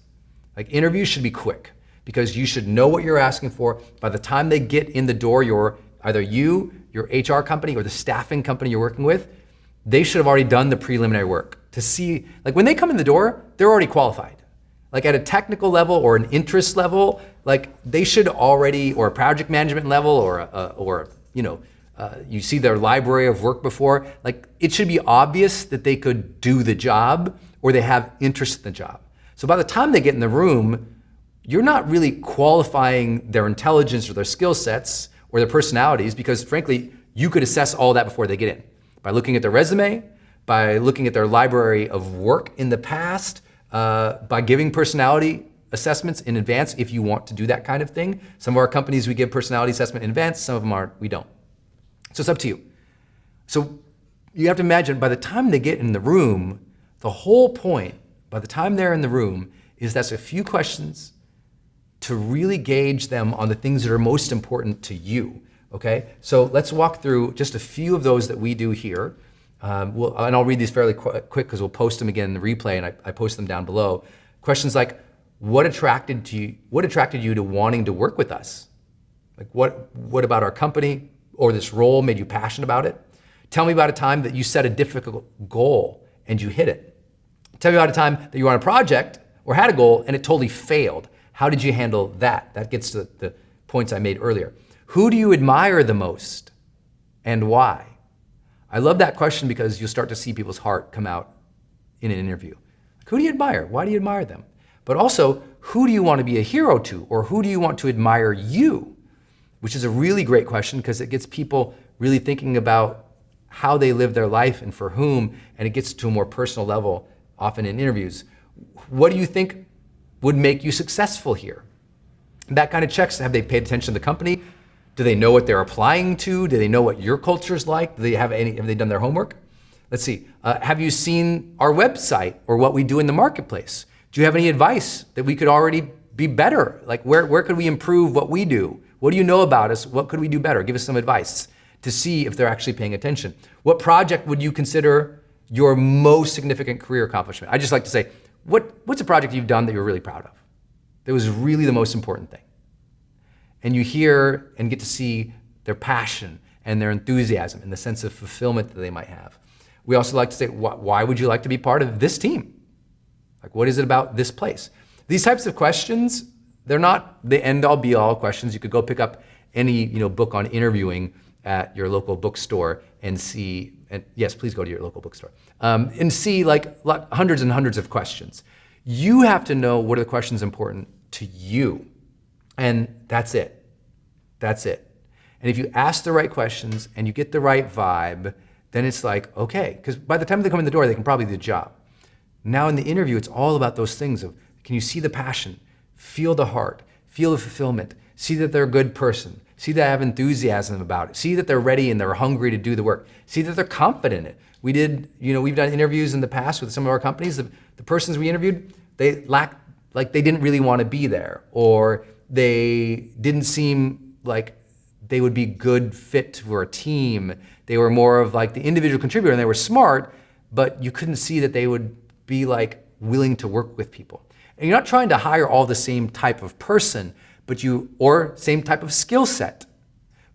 Like, interviews should be quick because you should know what you're asking for. By the time they get in the door, your HR company or the staffing company you're working with, they should have already done the preliminary work to see, like when they come in the door, they're already qualified. Like at a technical level or an interest level, like they should already, or a project management level or you see their library of work before, like it should be obvious that they could do the job or they have interest in the job. So by the time they get in the room, you're not really qualifying their intelligence or their skill sets or their personalities, because frankly, you could assess all that before they get in. By looking at their resume, by looking at their library of work in the past, by giving personality assessments in advance if you want to do that kind of thing. Some of our companies, we give personality assessment in advance. Some of them aren't, we don't. So it's up to you. So you have to imagine by the time they get in the room, the whole point, by the time they're in the room, is that's a few questions to really gauge them on the things that are most important to you, okay? So let's walk through just a few of those that we do here. And I'll read these fairly quick because we'll post them again in the replay, and I post them down below. Questions like, what attracted you to wanting to work with us? Like what about our company or this role made you passionate about it? Tell me about a time that you set a difficult goal and you hit it. Tell me about a time that you were on a project or had a goal and it totally failed. How did you handle that? That gets to the points I made earlier. Who do you admire the most and why? I love that question because you'll start to see people's heart come out in an interview. Who do you admire? Why do you admire them? But also, who do you want to be a hero to, or who do you want to admire you? Which is a really great question because it gets people really thinking about how they live their life and for whom, and it gets to a more personal level, often in interviews. What do you think would make you successful here? That kind of checks, have they paid attention to the company? Do they know what they're applying to? Do they know what your culture is like? Do they have they done their homework? Let's see, have you seen our website or what we do in the marketplace? Do you have any advice that we could already be better? Like where could we improve what we do? What do you know about us? What could we do better? Give us some advice to see if they're actually paying attention. What project would you consider your most significant career accomplishment? I just like to say, what's a project you've done that you're really proud of? That was really the most important thing. And you hear and get to see their passion and their enthusiasm and the sense of fulfillment that they might have. We also like to say, why would you like to be part of this team? Like, what is it about this place? These types of questions, they're not the end-all be-all questions. You could go pick up any book on interviewing at your local bookstore and see, and yes, please go to your local bookstore, and see like hundreds and hundreds of questions. You have to know what are the questions important to you. And that's it. That's it. And if you ask the right questions and you get the right vibe, then it's like, okay, because by the time they come in the door, they can probably do the job. Now in the interview, it's all about those things of, can you see the passion, feel the heart, feel the fulfillment, see that they're a good person, see that they have enthusiasm about it, see that they're ready and they're hungry to do the work, see that they're confident in it. We've done interviews in the past with some of our companies. The persons we interviewed, they didn't really want to be there, or they didn't seem like they would be good fit for a team. They were more of like the individual contributor, and they were smart, but you couldn't see that they would be like willing to work with people. And you're not trying to hire all the same type of person, or same type of skill set,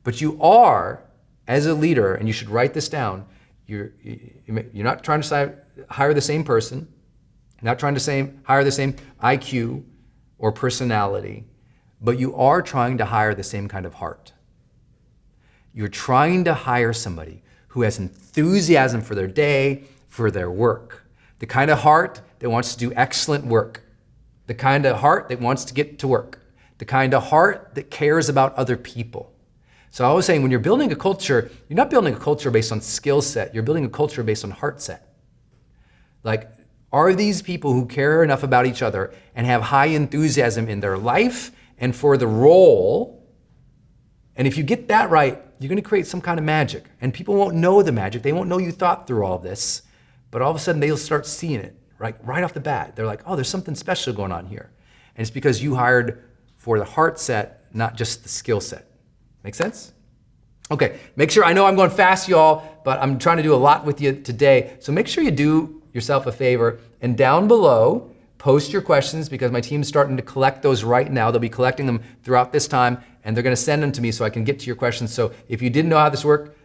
but you are, as a leader, and you should write this down, you're not trying to hire the same person, not trying to hire the same IQ or personality, but you are trying to hire the same kind of heart. You're trying to hire somebody who has enthusiasm for their day, for their work. The kind of heart that wants to do excellent work. The kind of heart that wants to get to work. The kind of heart that cares about other people. So I was saying, when you're building a culture, you're not building a culture based on skill set, you're building a culture based on heart set. Like, are these people who care enough about each other and have high enthusiasm in their life and for the role? And if you get that right, you're gonna create some kind of magic. And people won't know the magic, they won't know you thought through all this, but all of a sudden they'll start seeing it, right off the bat. They're like, oh, there's something special going on here. And it's because you hired for the heart set, not just the skill set. Make sense? Okay, make sure, I know I'm going fast, y'all, but I'm trying to do a lot with you today. So make sure you do yourself a favor, and down below, post your questions, because my team's starting to collect those right now. They'll be collecting them throughout this time, and they're gonna send them to me so I can get to your questions. So if you didn't know how this worked,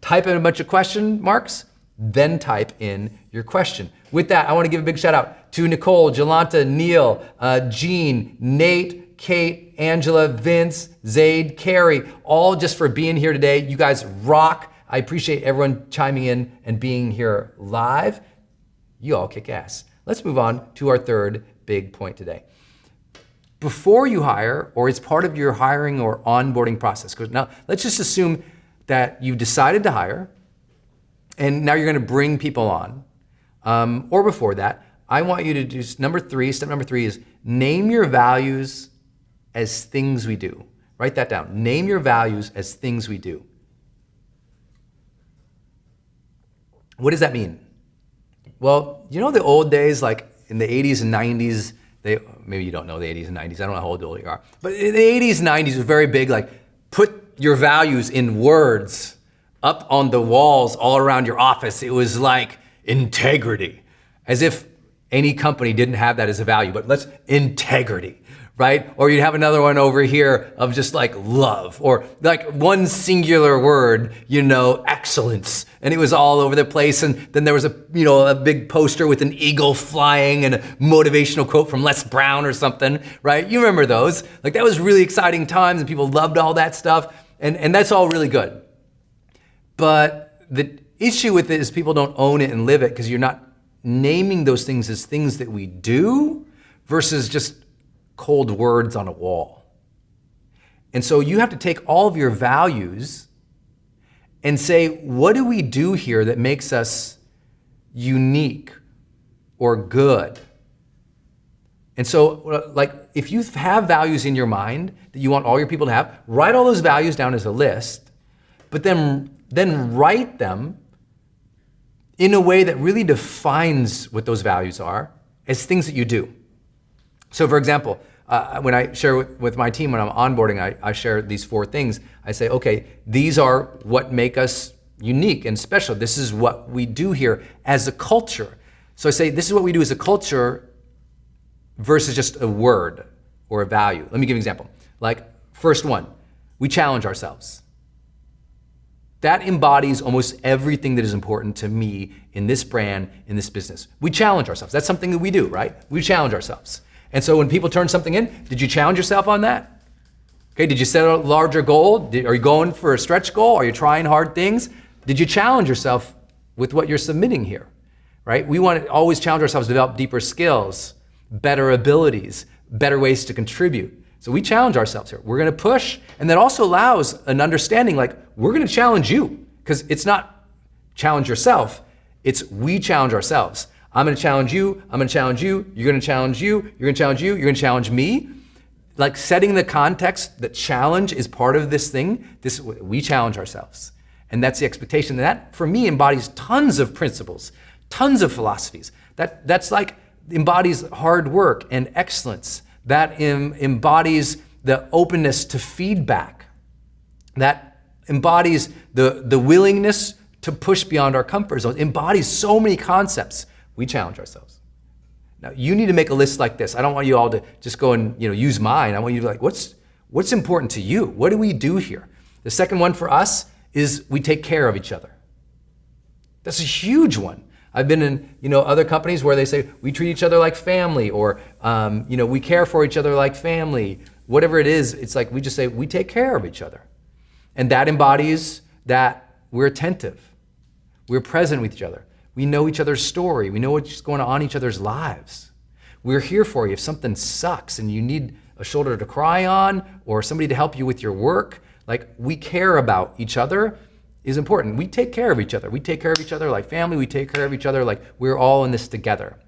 type in a bunch of question marks, then type in your question. With that, I wanna give a big shout out to Nicole, Jolanta, Neil, Jean, Nate, Kate, Angela, Vince, Zaid, Carrie, all just for being here today. You guys rock. I appreciate everyone chiming in and being here live. You all kick ass. Let's move on to our third big point today. Before you hire, or as part of your hiring or onboarding process, because now let's just assume that you decided to hire and now you're gonna bring people on, or before that, I want you to do step number three is name your values as things we do. Write that down. Name your values as things we do. What does that mean? Well, you know the old days, like in the 80s and 90s, maybe you don't know the 80s and 90s, I don't know how old you are, but in the 80s and 90s was very big, like put your values in words up on the walls all around your office. It was like integrity, as if any company didn't have that as a value, but let's integrity, right? Or you'd have another one over here of just like love, or like one singular word, excellence. And it was all over the place. And then there was a big poster with an eagle flying and a motivational quote from Les Brown or something, right? You remember those? Like that was really exciting times and people loved all that stuff. And that's all really good. But the issue with it is people don't own it and live it because you're not naming those things as things that we do versus just cold words on a wall. And so you have to take all of your values and say, what do we do here that makes us unique or good? And so, like, if you have values in your mind that you want all your people to have, write all those values down as a list, but then write them in a way that really defines what those values are as things that you do. So for example, when I share with my team, when I'm onboarding, I share these 4 things. I say, okay, these are what make us unique and special. This is what we do here as a culture. So I say, this is what we do as a culture versus just a word or a value. Let me give you an example. Like, first one, we challenge ourselves. That embodies almost everything that is important to me in this brand, in this business. We challenge ourselves. That's something that we do, right? We challenge ourselves. And so when people turn something in, did you challenge yourself on that? Okay, did you set a larger goal? Are you going for a stretch goal? Are you trying hard things? Did you challenge yourself with what you're submitting here, right? We want to always challenge ourselves to develop deeper skills, better abilities, better ways to contribute. So we challenge ourselves here. We're going to push, and that also allows an understanding like we're going to challenge you, because it's not challenge yourself, it's we challenge ourselves. I'm going to challenge you, I'm going to challenge you, you're going to challenge you, you're going to challenge you, you're going to challenge me. Like setting the context that challenge is part of this thing, we challenge ourselves. And that's the expectation. That, for me, embodies tons of principles, tons of philosophies. That's like embodies hard work and excellence. That embodies the openness to feedback. That embodies the willingness to push beyond our comfort zone. Embodies so many concepts. We challenge ourselves. Now, you need to make a list like this. I don't want you all to just go and use mine. I want you to like, what's important to you? What do we do here? The second one for us is we take care of each other. That's a huge one. I've been in other companies where they say we treat each other like family, or we care for each other like family. Whatever it is, it's like we just say we take care of each other, and that embodies that we're attentive, we're present with each other, we know each other's story, we know what's going on in each other's lives. We're here for you if something sucks and you need a shoulder to cry on or somebody to help you with your work. Like, we care about each other is important. We take care of each other. We take care of each other like family. We take care of each other like we're all in this together.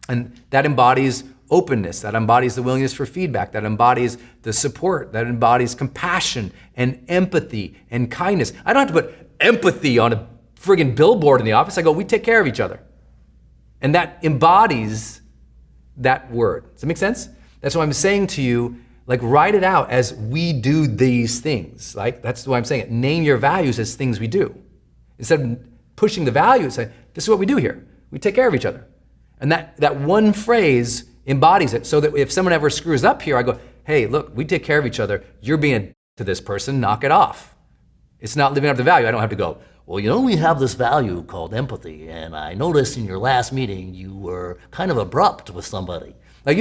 And that embodies openness. That embodies the willingness for feedback. That embodies the support. That embodies compassion and empathy and kindness. I don't have to put empathy on a friggin' billboard in the office. I go, we take care of each other. And that embodies that word. Does that make sense? That's what I'm saying to you. Like, write it out as we do these things. Like, that's why I'm saying it. Name your values as things we do. Instead of pushing the values, say, this is what we do here. We take care of each other. And that one phrase embodies it, so that if someone ever screws up here, I go, hey, look, we take care of each other. You're being a to this person, knock it off. It's not living up to value. I don't have to go, well, we have this value called empathy, and I noticed in your last meeting you were kind of abrupt with somebody. Like,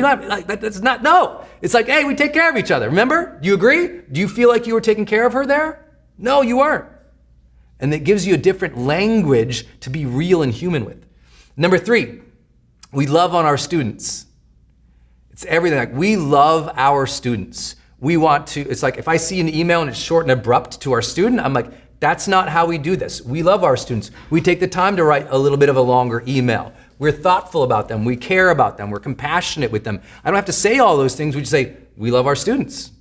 that's not, no. It's like, hey, we take care of each other. Remember? Do you agree? Do you feel like you were taking care of her there? No, you weren't. And it gives you a different language to be real and human with. Number 3, we love on our students. It's everything. Like, we love our students. We want to, it's like if I see an email and it's short and abrupt to our student, I'm like, that's not how we do this. We love our students. We take the time to write a little bit of a longer email. We're thoughtful about them. We care about them. We're compassionate with them. I don't have to say all those things. We just say, we love our students.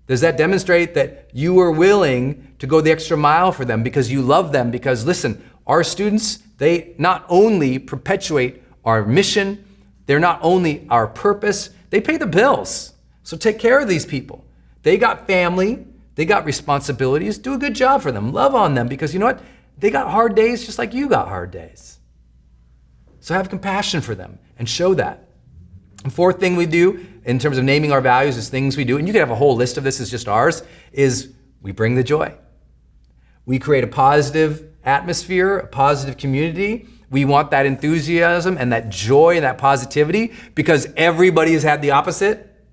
Does that demonstrate that you are willing to go the extra mile for them because you love them? Because listen, our students, they not only perpetuate our mission, they're not only our purpose, they pay the bills. So take care of these people. They got family, they got responsibilities. Do a good job for them. Love on them because you know what? They got hard days just like you got hard days. So have compassion for them and show that. The fourth thing we do in terms of naming our values is things we do, and you can have a whole list of this, is just ours, is we bring the joy. We create a positive atmosphere, a positive community. We want that enthusiasm and that joy and that positivity because everybody has had the opposite.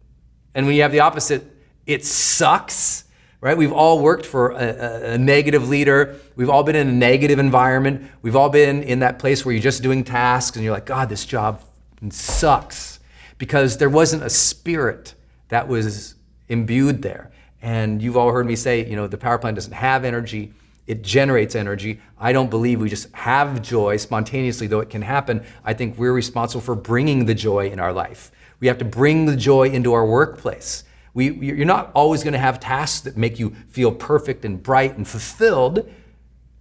And when you have the opposite, it sucks, right? We've all worked for a negative leader. We've all been in a negative environment. We've all been in that place where you're just doing tasks and you're like, God, this job sucks. Because there wasn't a spirit that was imbued there. And you've all heard me say, the power plant doesn't have energy, it generates energy. I don't believe we just have joy spontaneously, though it can happen. I think we're responsible for bringing the joy in our life. We have to bring the joy into our workplace. You're not always gonna have tasks that make you feel perfect and bright and fulfilled.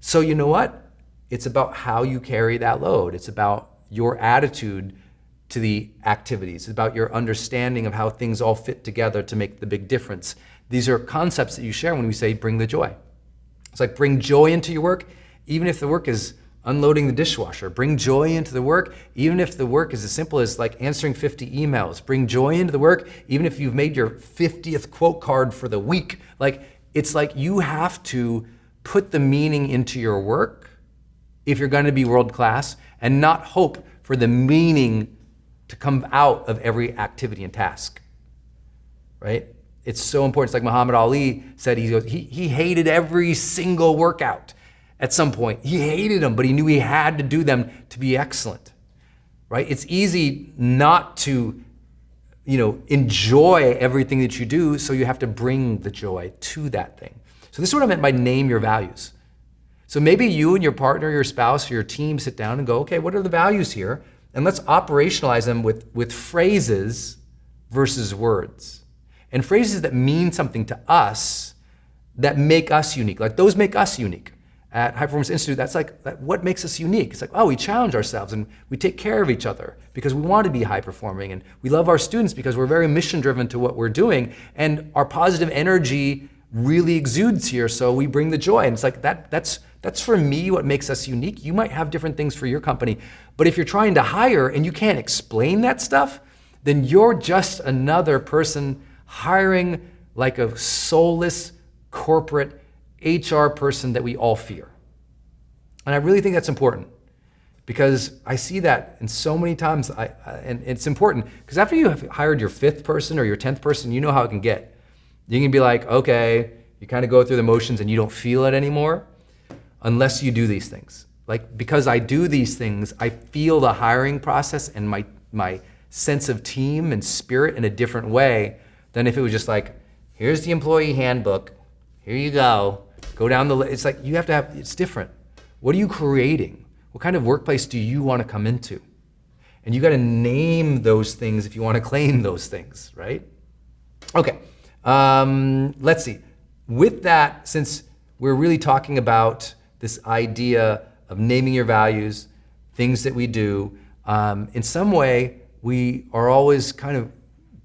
So you know what? It's about how you carry that load. It's about your attitude to the activities. It's about your understanding of how things all fit together to make the big difference. These are concepts that you share when we say bring the joy. It's like bring joy into your work, even if the work is unloading the dishwasher. Bring joy into the work, even if the work is as simple as like answering 50 emails. Bring joy into the work, even if you've made your 50th quote card for the week. It's like you have to put the meaning into your work if you're gonna be world class and not hope for the meaning to come out of every activity and task, right? It's so important. It's like Muhammad Ali said, he hated every single workout at some point. He hated them, but he knew he had to do them to be excellent, right? It's easy not to, enjoy everything that you do, so you have to bring the joy to that thing. So this is what I meant by name your values. So maybe you and your partner, your spouse, or your team sit down and go, okay, what are the values here? And let's operationalize them with phrases versus words. And phrases that mean something to us, that make us unique. Like those make us unique. At High Performance Institute, that's what makes us unique. It's like, oh, we challenge ourselves and we take care of each other because we want to be high performing, and we love our students because we're very mission driven to what we're doing, and our positive energy really exudes here, so we bring the joy. And it's like that's for me what makes us unique. You might have different things for your company, but if you're trying to hire and you can't explain that stuff, then you're just another person hiring like a soulless corporate HR person that we all fear. And I really think that's important because I see that in so many times, and it's important because after you have hired your 5th person or your 10th person, you know how it can get. You can be like, okay, you kind of go through the motions and you don't feel it anymore unless you do these things. Like, because I do these things, I feel the hiring process and my sense of team and spirit in a different way than if it was just like, here's the employee handbook, here you go down the list. It's like, you have to have, it's different. What are you creating? What kind of workplace do you want to come into? And you got to name those things if you want to claim those things, right? Okay, let's see. With that, since we're really talking about this idea of naming your values, things that we do, in some way, we are always kind of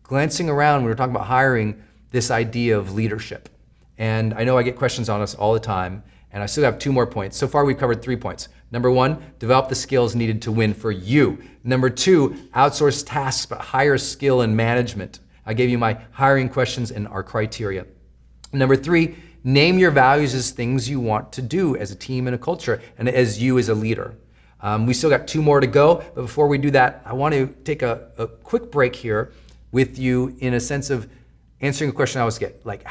glancing around when we're talking about hiring this idea of leadership. And I know I get questions on us all the time, and I still have 2 more points. So far, we've covered 3 points. Number 1, develop the skills needed to win for you. Number 2, outsource tasks, but higher skill and management. I gave you my hiring questions and our criteria. Number 3, name your values as things you want to do as a team and a culture, and as you as a leader. We still got 2 more to go, but before we do that, I want to take a quick break here with you in a sense of answering a question I always get. Like,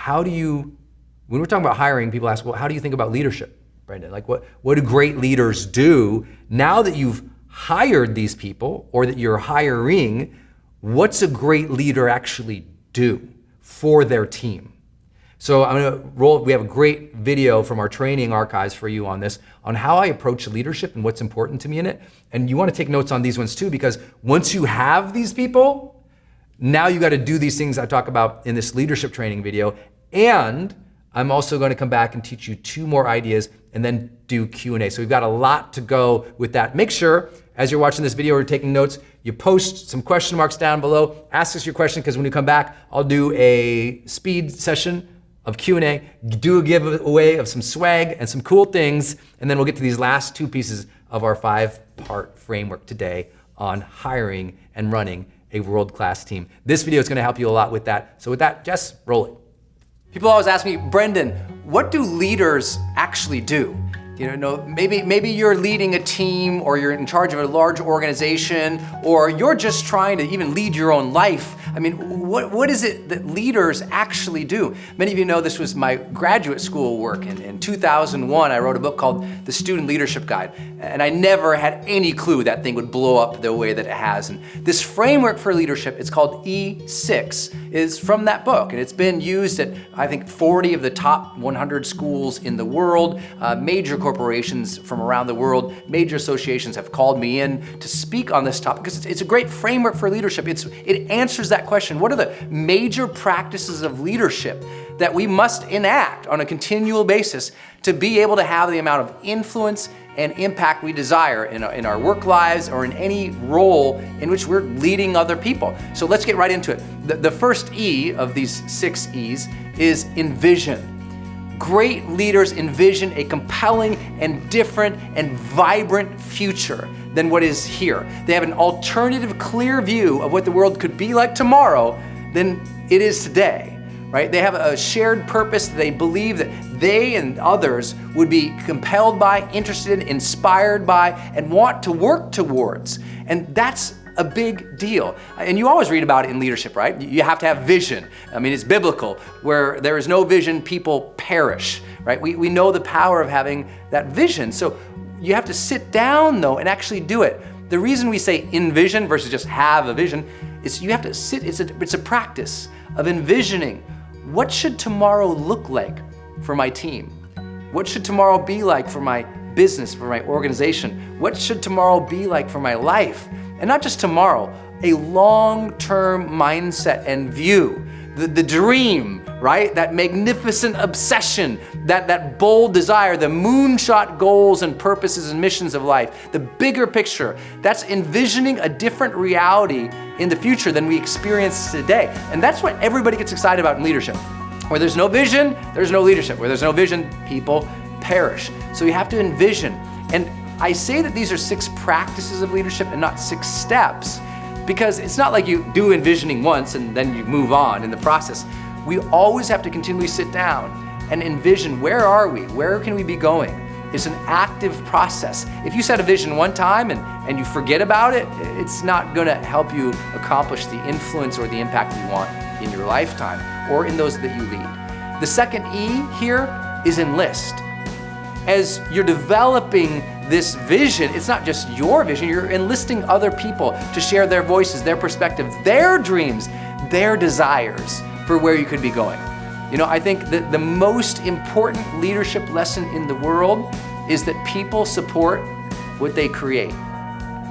when we're talking about hiring, people ask, well, how do you think about leadership, Brendan? Like, what do great leaders do? Now that you've hired these people or that you're hiring, what's a great leader actually do for their team? So I'm gonna roll, we have a great video from our training archives for you on this, on how I approach leadership and what's important to me in it. And you wanna take notes on these ones too, because once you have these people, now you gotta do these things I talk about in this leadership training video. And I'm also gonna come back and teach you 2 more ideas and then do Q&A. So we've got a lot to go with that. Make sure, as you're watching this video or taking notes, you post some question marks down below. Ask us your question, because when we come back, I'll do a speed session of Q&A, do a giveaway of some swag and some cool things, and then we'll get to these last 2 pieces of our 5-part framework today on hiring and running a world-class team. This video is gonna help you a lot with that. So with that, Jess, roll it. People always ask me, Brendan, what do leaders actually do? You know, maybe you're leading a team, or you're in charge of a large organization, or you're just trying to even lead your own life. I mean, what is it that leaders actually do? Many of you know this was my graduate school work. In 2001, I wrote a book called The Student Leadership Guide, and I never had any clue that thing would blow up the way that it has. And this framework for leadership, it's called E6, is from that book, and it's been used at, I think, 40 of the top 100 schools in the world. Major corporations from around the world, major associations have called me in to speak on this topic, because it's a great framework for leadership. It answers that question. What are the major practices of leadership that we must enact on a continual basis to be able to have the amount of influence and impact we desire in our work lives, or in any role in which we're leading other people? So let's get right into it. The first E of these 6 E's is envision. Great leaders envision a compelling and different and vibrant future than what is here. They have an alternative, clear view of what the world could be like tomorrow than it is today, right? They have a shared purpose. They believe that they and others would be compelled by, interested in, inspired by, and want to work towards. And that's a big deal. And you always read about it in leadership, right? You have to have vision. I mean, it's biblical. Where there is no vision, people perish, right? We know the power of having that vision. So you have to sit down, though, and actually do it. The reason we say envision versus just have a vision is you have to sit, it's a practice of envisioning, what should tomorrow look like for my team? What should tomorrow be like for my business, for my organization? What should tomorrow be like for my life? And not just tomorrow, a long-term mindset and view. The dream, right? That magnificent obsession, that bold desire, the moonshot goals and purposes and missions of life, the bigger picture. That's envisioning a different reality in the future than we experience today. And that's what everybody gets excited about in leadership. Where there's no vision, there's no leadership. Where there's no vision, people perish. So you have to envision. And I say that these are 6 practices of leadership and not 6 steps, because it's not like you do envisioning once and then you move on in the process. We always have to continually sit down and envision, where are we? Where can we be going? It's an active process. If you set a vision one time and you forget about it, it's not gonna help you accomplish the influence or the impact you want in your lifetime or in those that you lead. The second E here is enlist. As you're developing this vision, it's not just your vision, you're enlisting other people to share their voices, their perspectives, their dreams, their desires for where you could be going. You know, I think that the most important leadership lesson in the world is that people support what they create.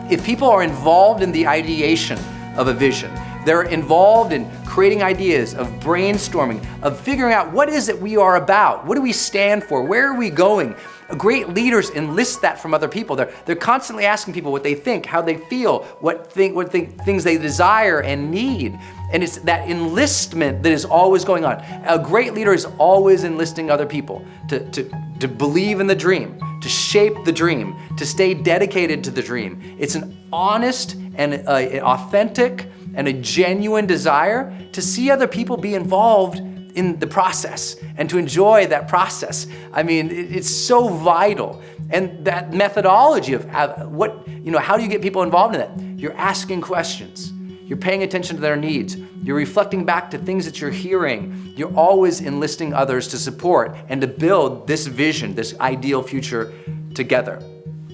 If people are involved in the ideation of a vision, they're involved in creating ideas, of brainstorming, of figuring out what is it we are about, what do we stand for, where are we going. Great leaders enlist that from other people. They're constantly asking people what they think, how they feel, what things they desire and need. And it's that enlistment that is always going on. A great leader is always enlisting other people to believe in the dream, to shape the dream, to stay dedicated to the dream. It's an honest and an authentic and a genuine desire to see other people be involved in the process and to enjoy that process. I mean, it's so vital. And that methodology of what, you know, how do you get people involved in that? You're asking questions. You're paying attention to their needs. You're reflecting back to things that you're hearing. You're always enlisting others to support and to build this vision, this ideal future together.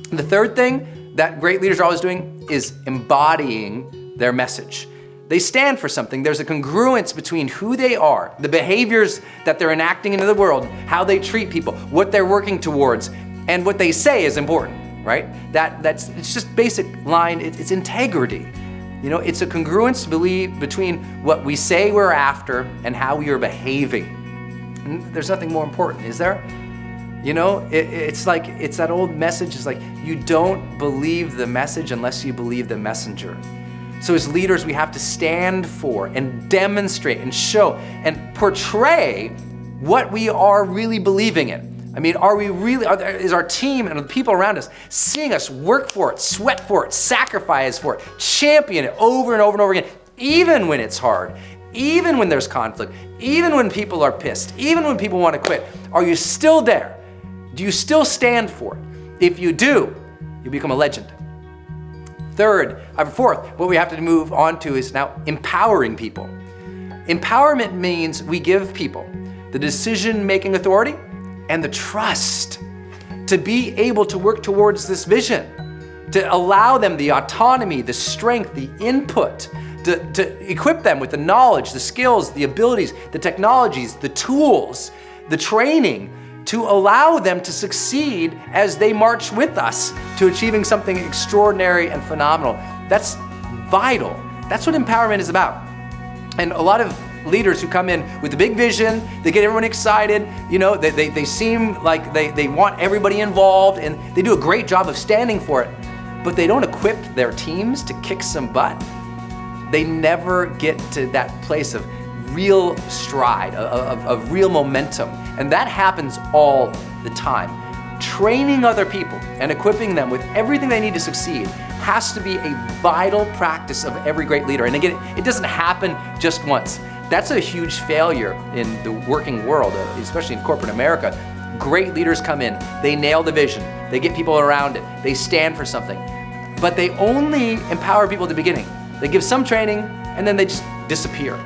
And the third thing that great leaders are always doing is embodying their message. They stand for something. There's a congruence between who they are, the behaviors that they're enacting into the world, how they treat people, what they're working towards, and what they say is important, right? It's just basic line, it's integrity. It's a congruence between what we say we're after and how we are behaving. And there's nothing more important, is there? It's that old message, it's like, you don't believe the message unless you believe the messenger. So as leaders, we have to stand for and demonstrate and show and portray what we are really believing in. I mean, is our team and the people around us seeing us work for it, sweat for it, sacrifice for it, champion it over and over and over again, even when it's hard, even when there's conflict, even when people are pissed, even when people want to quit? Are you still there? Do you still stand for it? If you do, you become a legend. Fourth, what we have to move on to is now empowering people. Empowerment means we give people the decision-making authority and the trust to be able to work towards this vision, to allow them the autonomy, the strength, the input, to equip them with the knowledge, the skills, the abilities, the technologies, the tools, the training, to allow them to succeed as they march with us to achieving something extraordinary and phenomenal. That's vital. That's what empowerment is about. And a lot of leaders who come in with a big vision, they get everyone excited, they seem like they want everybody involved, and they do a great job of standing for it, but they don't equip their teams to kick some butt. They never get to that place of real stride, of real momentum. And that happens all the time. Training other people and equipping them with everything they need to succeed has to be a vital practice of every great leader. And again, it doesn't happen just once. That's a huge failure in the working world, especially in corporate America. Great leaders come in, they nail the vision, they get people around it, they stand for something. But they only empower people at the beginning. They give some training and then they just disappear.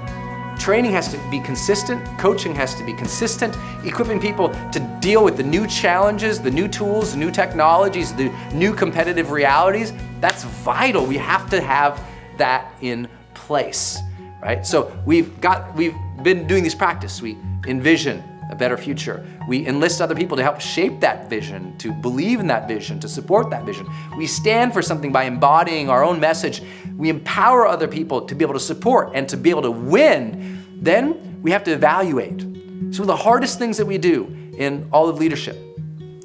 Training has to be consistent, coaching has to be consistent, equipping people to deal with the new challenges, the new tools, the new technologies, the new competitive realities. That's vital. We have to have that in place, right? So we've been doing this practice. We envision a better future. We enlist other people to help shape that vision, to believe in that vision, to support that vision. We stand for something by embodying our own message. We empower other people to be able to support and to be able to win. Then we have to evaluate. So the hardest things that we do in all of leadership,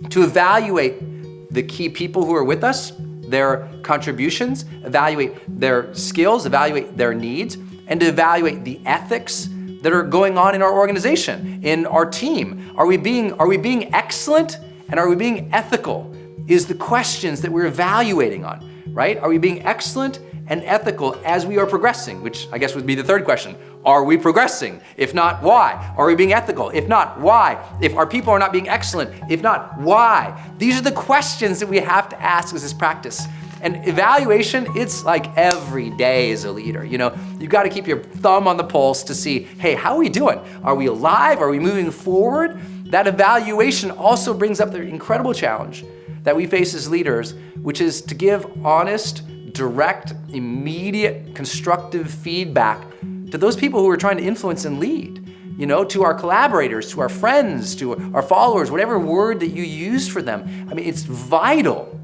to evaluate the key people who are with us, their contributions, evaluate their skills, evaluate their needs, and to evaluate the ethics that are going on in our organization, in our team. Are we being excellent and are we being ethical? Is the questions that we're evaluating on, right? Are we being excellent and ethical as we are progressing? Which I guess would be the third question. Are we progressing? If not, why? Are we being ethical? If not, why? If our people are not being excellent, if not, why? These are the questions that we have to ask as this practice. And evaluation, it's like every day as a leader. You've got to keep your thumb on the pulse to see, hey, how are we doing? Are we alive? Are we moving forward? That evaluation also brings up the incredible challenge that we face as leaders, which is to give honest, direct, immediate, constructive feedback to those people who are trying to influence and lead. To our collaborators, to our friends, to our followers, whatever word that you use for them. I mean, it's vital.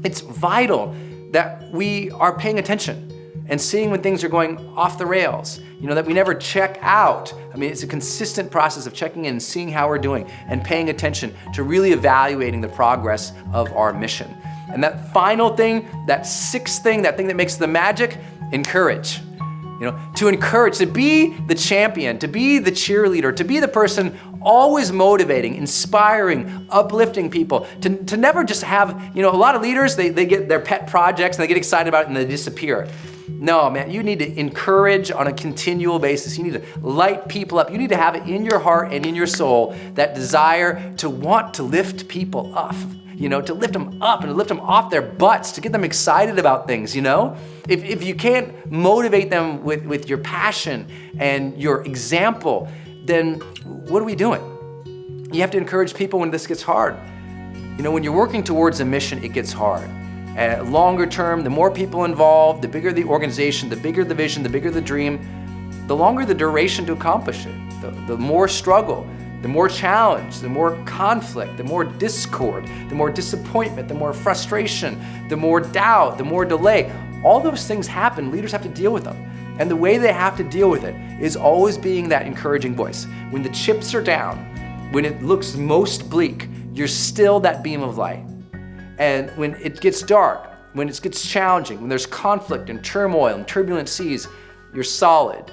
It's vital that we are paying attention and seeing when things are going off the rails, that we never check out. I mean, it's a consistent process of checking in and seeing how we're doing and paying attention to really evaluating the progress of our mission. And that final thing, that sixth thing, that thing that makes the magic, encourage. To encourage, to be the champion, to be the cheerleader, to be the person always motivating, inspiring, uplifting people, to never just have, a lot of leaders, they get their pet projects and they get excited about it and they disappear. No, man, you need to encourage on a continual basis. You need to light people up. You need to have it in your heart and in your soul, that desire to want to lift people up. To lift them up and to lift them off their butts, to get them excited about things, If you can't motivate them with your passion and your example, then what are we doing? You have to encourage people when this gets hard. When you're working towards a mission, it gets hard. longer term, the more people involved, the bigger the organization, the bigger the vision, the bigger the dream, the longer the duration to accomplish it, the more struggle, the more challenge, the more conflict, the more discord, the more disappointment, the more frustration, the more doubt, the more delay. All those things happen, leaders have to deal with them. And the way they have to deal with it is always being that encouraging voice. When the chips are down, when it looks most bleak, you're still that beam of light. And when it gets dark, when it gets challenging, when there's conflict and turmoil and turbulent seas, you're solid.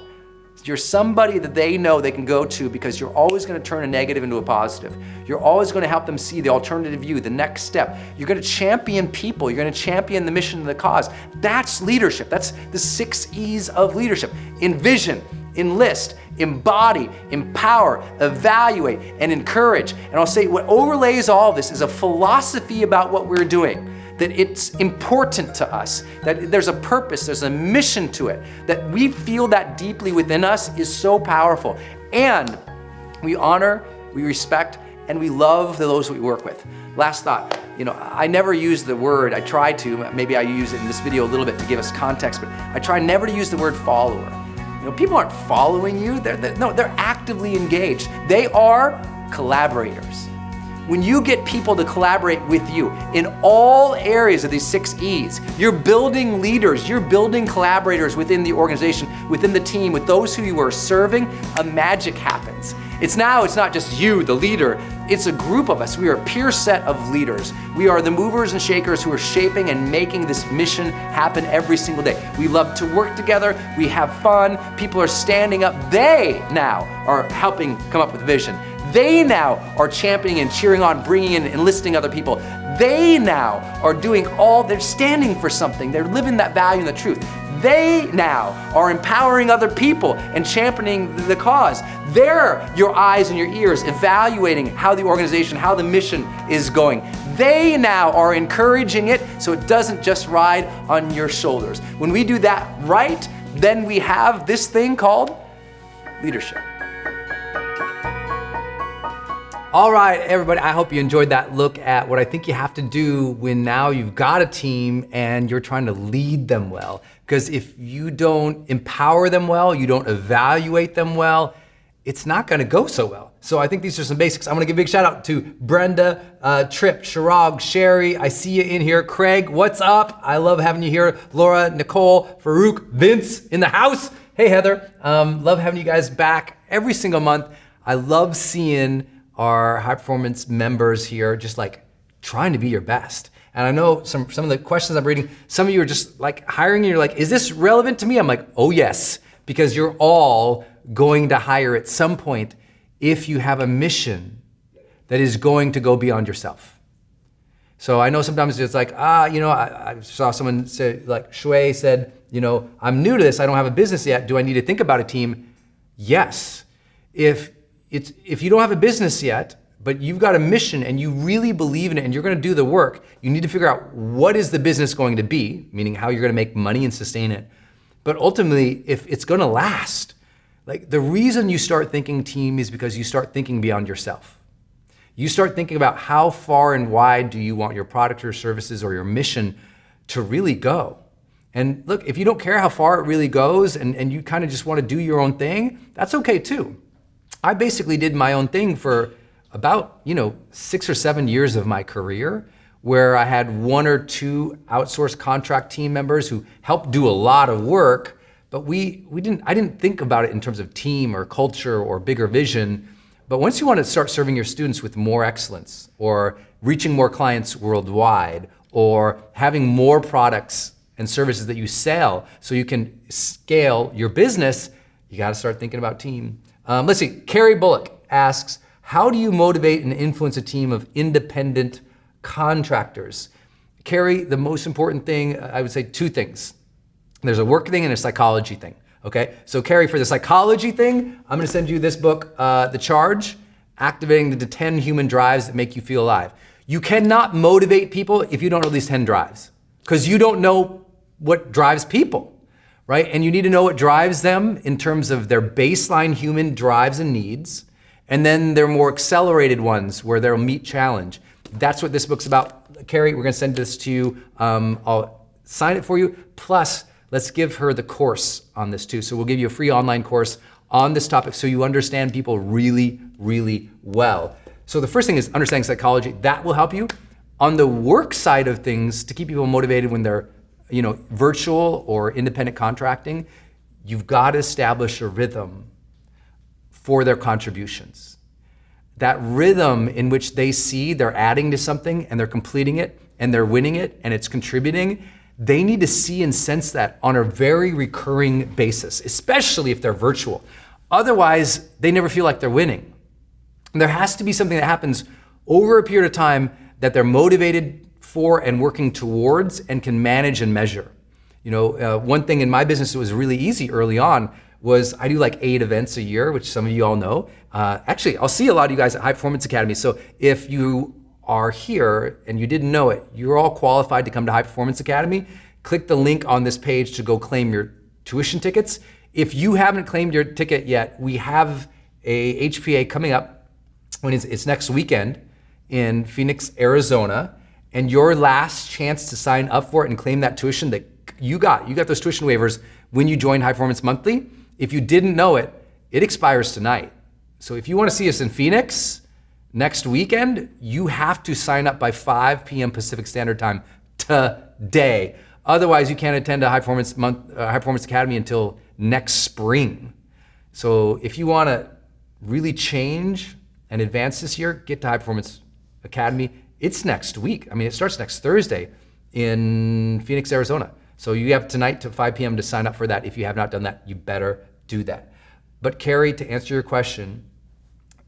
You're somebody that they know they can go to because you're always going to turn a negative into a positive. You're always going to help them see the alternative view, the next step. You're going to champion people. You're going to champion the mission and the cause. That's leadership. That's the 6 E's of leadership. Envision, enlist, embody, empower, evaluate, and encourage. And I'll say what overlays all this is a philosophy about what we're doing. That it's important to us, that there's a purpose, there's a mission to it, that we feel that deeply within us is so powerful. And we honor, we respect, and we love those we work with. Last thought, I never use the word, I try to, maybe I use it in this video a little bit to give us context, but I try never to use the word follower. People aren't following you, they're actively engaged. They are collaborators. When you get people to collaborate with you in all areas of these 6 E's, you're building leaders, you're building collaborators within the organization, within the team, with those who you are serving, a magic happens. It's not just you, the leader, it's a group of us. We are a peer set of leaders. We are the movers and shakers who are shaping and making this mission happen every single day. We love to work together, we have fun, people are standing up. They now are helping come up with vision. They now are championing and cheering on, bringing in, enlisting other people. They now are doing they're standing for something. They're living that value and the truth. They now are empowering other people and championing the cause. They're your eyes and your ears evaluating how the organization, how the mission is going. They now are encouraging it so it doesn't just ride on your shoulders. When we do that right, then we have this thing called leadership. All right, everybody, I hope you enjoyed that look at what I think you have to do when now you've got a team and you're trying to lead them well. Because if you don't empower them well, you don't evaluate them well, it's not gonna go so well. So I think these are some basics. I'm gonna give a big shout out to Brenda, Trip, Shirag, Sherry, I see you in here. Craig, what's up? I love having you here. Laura, Nicole, Farouk, Vince in the house. Hey, Heather, love having you guys back every single month. I love seeing our high performance members here just like trying to be your best. And I know some of the questions I'm reading, some of you are just like hiring and you're like, is this relevant to me? I'm like, oh yes, because you're all going to hire at some point if you have a mission that is going to go beyond yourself. So I know sometimes it's like, I saw someone say, like Shui said, I'm new to this, I don't have a business yet, do I need to think about a team? Yes. If you don't have a business yet, but you've got a mission and you really believe in it and you're gonna do the work, you need to figure out what is the business going to be, meaning how you're gonna make money and sustain it. But ultimately, if it's gonna last, like the reason you start thinking team is because you start thinking beyond yourself. You start thinking about how far and wide do you want your product or services or your mission to really go. And look, if you don't care how far it really goes and you kind of just wanna do your own thing, that's okay too. I basically did my own thing for about 6 or 7 years of my career, where I had 1 or 2 outsourced contract team members who helped do a lot of work, but I didn't think about it in terms of team or culture or bigger vision. But once you want to start serving your students with more excellence or reaching more clients worldwide or having more products and services that you sell so you can scale your business, you got to start thinking about team. Let's see, Carrie Bullock asks, how do you motivate and influence a team of independent contractors? Carrie, the most important thing, I would say 2 things. There's a work thing and a psychology thing, okay? So Carrie, for the psychology thing, I'm gonna send you this book, The Charge, Activating the 10 Human Drives That Make You Feel Alive. You cannot motivate people if you don't know these 10 drives, because you don't know what drives people. Right? And you need to know what drives them in terms of their baseline human drives and needs, and then their more accelerated ones where they'll meet challenge. That's what this book's about. Carrie, we're gonna send this to you. I'll sign it for you. Plus, let's give her the course on this too. So we'll give you a free online course on this topic so you understand people really, really well. So the first thing is understanding psychology. That will help you. On the work side of things, to keep people motivated when they're virtual or independent contracting, you've got to establish a rhythm for their contributions. That rhythm in which they see they're adding to something and they're completing it and they're winning it and it's contributing, they need to see and sense that on a very recurring basis, especially if they're virtual. Otherwise, they never feel like they're winning. And there has to be something that happens over a period of time that they're motivated for and working towards and can manage and measure. One thing in my business that was really easy early on was I do like 8 events a year, which some of you all know. Actually, I'll see a lot of you guys at High Performance Academy. So if you are here and you didn't know it, you're all qualified to come to High Performance Academy. Click the link on this page to go claim your tuition tickets. If you haven't claimed your ticket yet, we have a HPA coming up when it's next weekend in Phoenix, Arizona, and your last chance to sign up for it and claim that tuition that you got those tuition waivers when you joined High Performance Monthly. If you didn't know it, it expires tonight. So if you want to see us in Phoenix next weekend, you have to sign up by 5 p.m. Pacific Standard Time today. Otherwise, you can't attend a High Performance Academy until next spring. So if you want to really change and advance this year, get to High Performance Academy. It's next week. It starts next Thursday in Phoenix, Arizona. So you have tonight to 5 p.m. to sign up for that. If you have not done that, you better do that. But Carrie, to answer your question,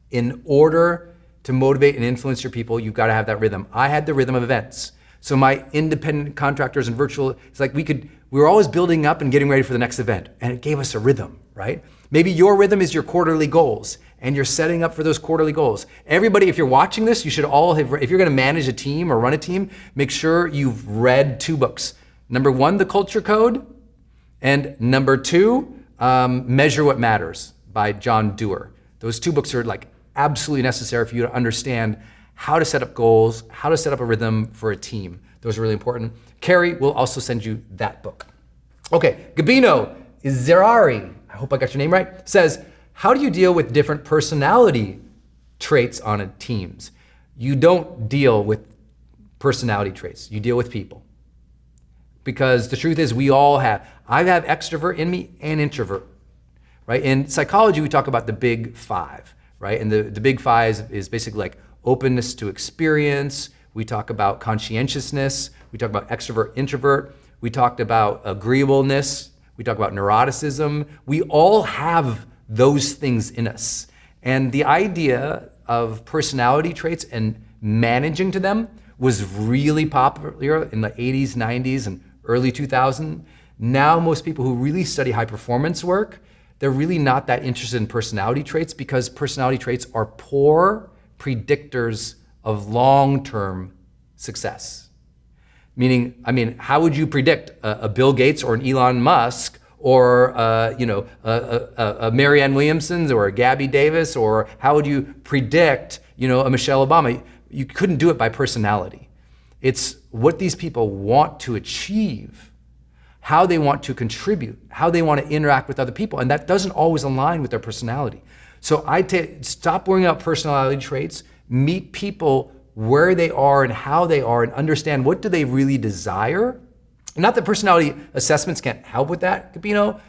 in order to motivate and influence your people, you've got to have that rhythm. I had the rhythm of events. So my independent contractors and virtual, it's like we were always building up and getting ready for the next event, and it gave us a rhythm, right? Maybe your rhythm is your quarterly goals, and you're setting up for those quarterly goals. Everybody, if you're watching this, you should all have, if you're gonna manage a team or run a team, make sure you've read 2 books. Number 1, The Culture Code, and number 2, Measure What Matters by John Dewar. Those 2 books are like absolutely necessary for you to understand how to set up goals, how to set up a rhythm for a team. Those are really important. Carrie will also send you that book. Okay, Gabino Zerari, I hope I got your name right, says, how do you deal with different personality traits on a teams? You don't deal with personality traits, you deal with people. Because the truth is I have extrovert in me and introvert, right? In psychology, we talk about the big 5, right? And the big 5 is basically like openness to experience. We talk about conscientiousness. We talk about extrovert, introvert. We talked about agreeableness. We talk about neuroticism. We all have those things in us. And the idea of personality traits and managing to them was really popular in the 80s, 90s, and early 2000s. Now, most people who really study high performance work, they're really not that interested in personality traits because personality traits are poor predictors of long-term success. Meaning, how would you predict a Bill Gates or an Elon Musk or a Marianne Williamson or a Gabby Davis, or how would you predict a Michelle Obama? You couldn't do it by personality. It's what these people want to achieve, how they want to contribute, how they want to interact with other people, and that doesn't always align with their personality. So stop worrying about personality traits, meet people where they are and how they are, and understand what do they really desire. Not that personality assessments can't help with that, Capino,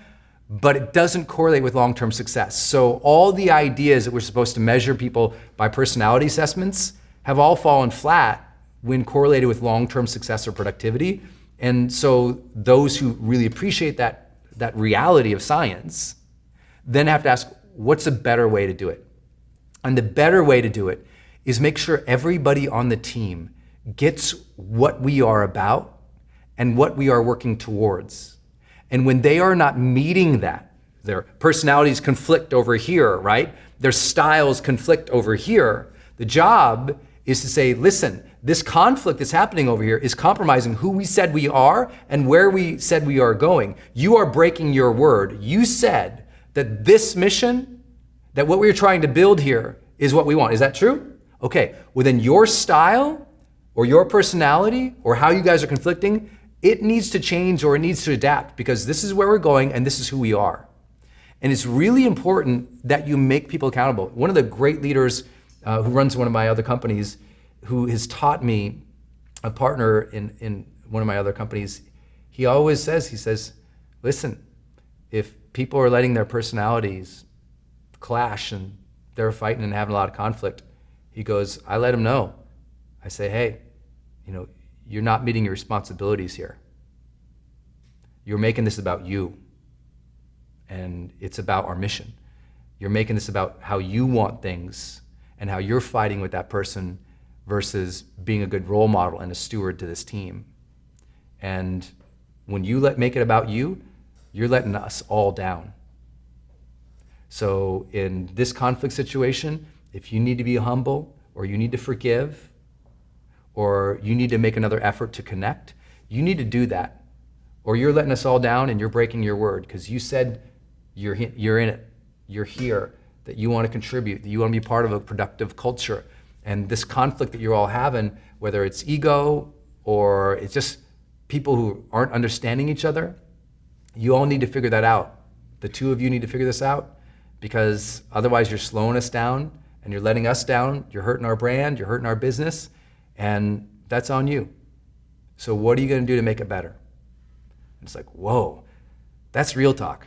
but it doesn't correlate with long-term success. So all the ideas that we're supposed to measure people by personality assessments have all fallen flat when correlated with long-term success or productivity. And so those who really appreciate that reality of science then have to ask, what's a better way to do it? And the better way to do it is make sure everybody on the team gets what we are about and what we are working towards. And when they are not meeting that, their personalities conflict over here, right? Their styles conflict over here. The job is to say, listen, this conflict that's happening over here is compromising who we said we are and where we said we are going. You are breaking your word. You said that this mission, that what we're trying to build here is what we want. Is that true? Okay, well then your style or your personality or how you guys are conflicting, it needs to change or it needs to adapt because this is where we're going and this is who we are. And it's really important that you make people accountable. One of the great leaders who runs one of my other companies, who has taught me, a partner in one of my other companies, he always says, he says, listen, if people are letting their personalities clash and they're fighting and having a lot of conflict, he goes, I let them know. I say, hey, you're not meeting your responsibilities here. You're making this about you. And it's about our mission. You're making this about how you want things and how you're fighting with that person versus being a good role model and a steward to this team. And when you make it about you, you're letting us all down. So in this conflict situation, if you need to be humble or you need to forgive or you need to make another effort to connect, you need to do that. Or you're letting us all down and you're breaking your word because you said you're in it, you're here, that you want to contribute, that you want to be part of a productive culture. And this conflict that you're all having, whether it's ego or it's just people who aren't understanding each other, you all need to figure that out. The two of you need to figure this out because otherwise you're slowing us down and you're letting us down, you're hurting our brand, you're hurting our business, and that's on you. So what are you going to do to make it better? It's like, whoa, that's real talk.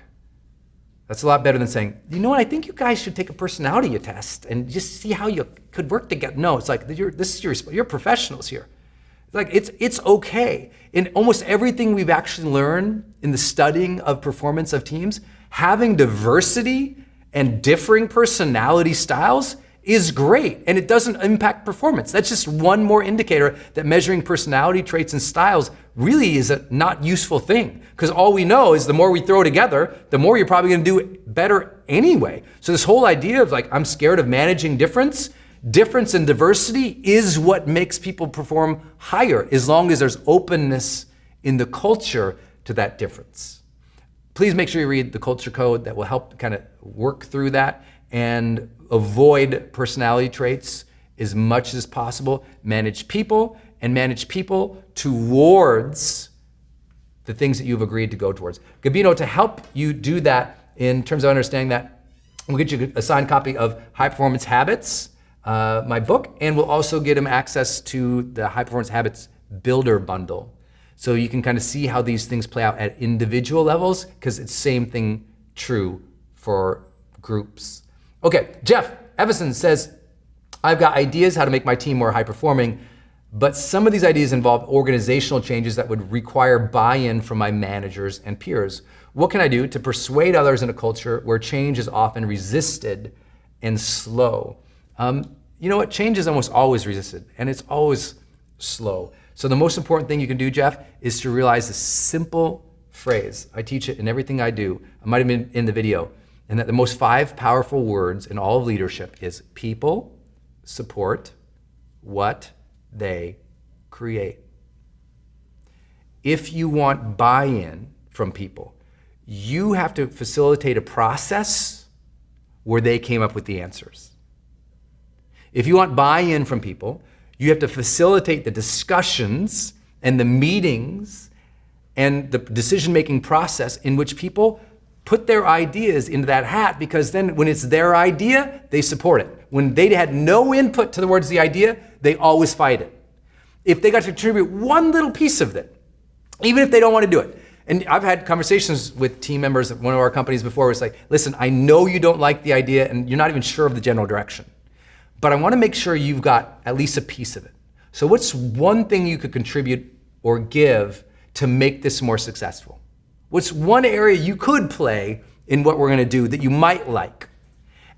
That's a lot better than saying, you know what, I think you guys should take a personality test and just see how you could work together. No, it's like, you're professionals here. Like, it's okay. In almost everything we've actually learned in the studying of performance of teams, having diversity and differing personality styles is great, and it doesn't impact performance. That's just one more indicator that measuring personality traits and styles really is a not useful thing, because all we know is the more we throw together, the more you're probably gonna do better anyway. So this whole idea of like, I'm scared of managing difference and diversity is what makes people perform higher, as long as there's openness in the culture to that difference. Please make sure you read the culture code that will help kind of work through that and avoid personality traits as much as possible. Manage people towards the things that you've agreed to go towards. Gabino, to help you do that in terms of understanding that, we'll get you a signed copy of High Performance Habits, my book, and we'll also get him access to the High Performance Habits Builder Bundle. So you can kind of see how these things play out at individual levels, because it's the same thing true for groups. Okay, Jeff Evison says, I've got ideas how to make my team more high performing, but some of these ideas involve organizational changes that would require buy-in from my managers and peers. What can I do to persuade others in a culture where change is often resisted and slow? You know what? Change is almost always resisted, and it's always slow. So the most important thing you can do, Jeff, is to realize this simple phrase. I teach it in everything I do. I might have been in the video. And that the most 5 powerful words in all of leadership is people support what they create. If you want buy-in from people, you have to facilitate a process where they came up with the answers. If you want buy-in from people, you have to facilitate the discussions and the meetings and the decision-making process in which people put their ideas into that hat, because then when it's their idea, they support it. When they had no input towards the idea, they always fight it. If they got to contribute one little piece of it, even if they don't want to do it. And I've had conversations with team members at one of our companies before where it's like, listen, I know you don't like the idea and you're not even sure of the general direction, but I want to make sure you've got at least a piece of it. So what's one thing you could contribute or give to make this more successful? What's one area you could play in what we're gonna do that you might like?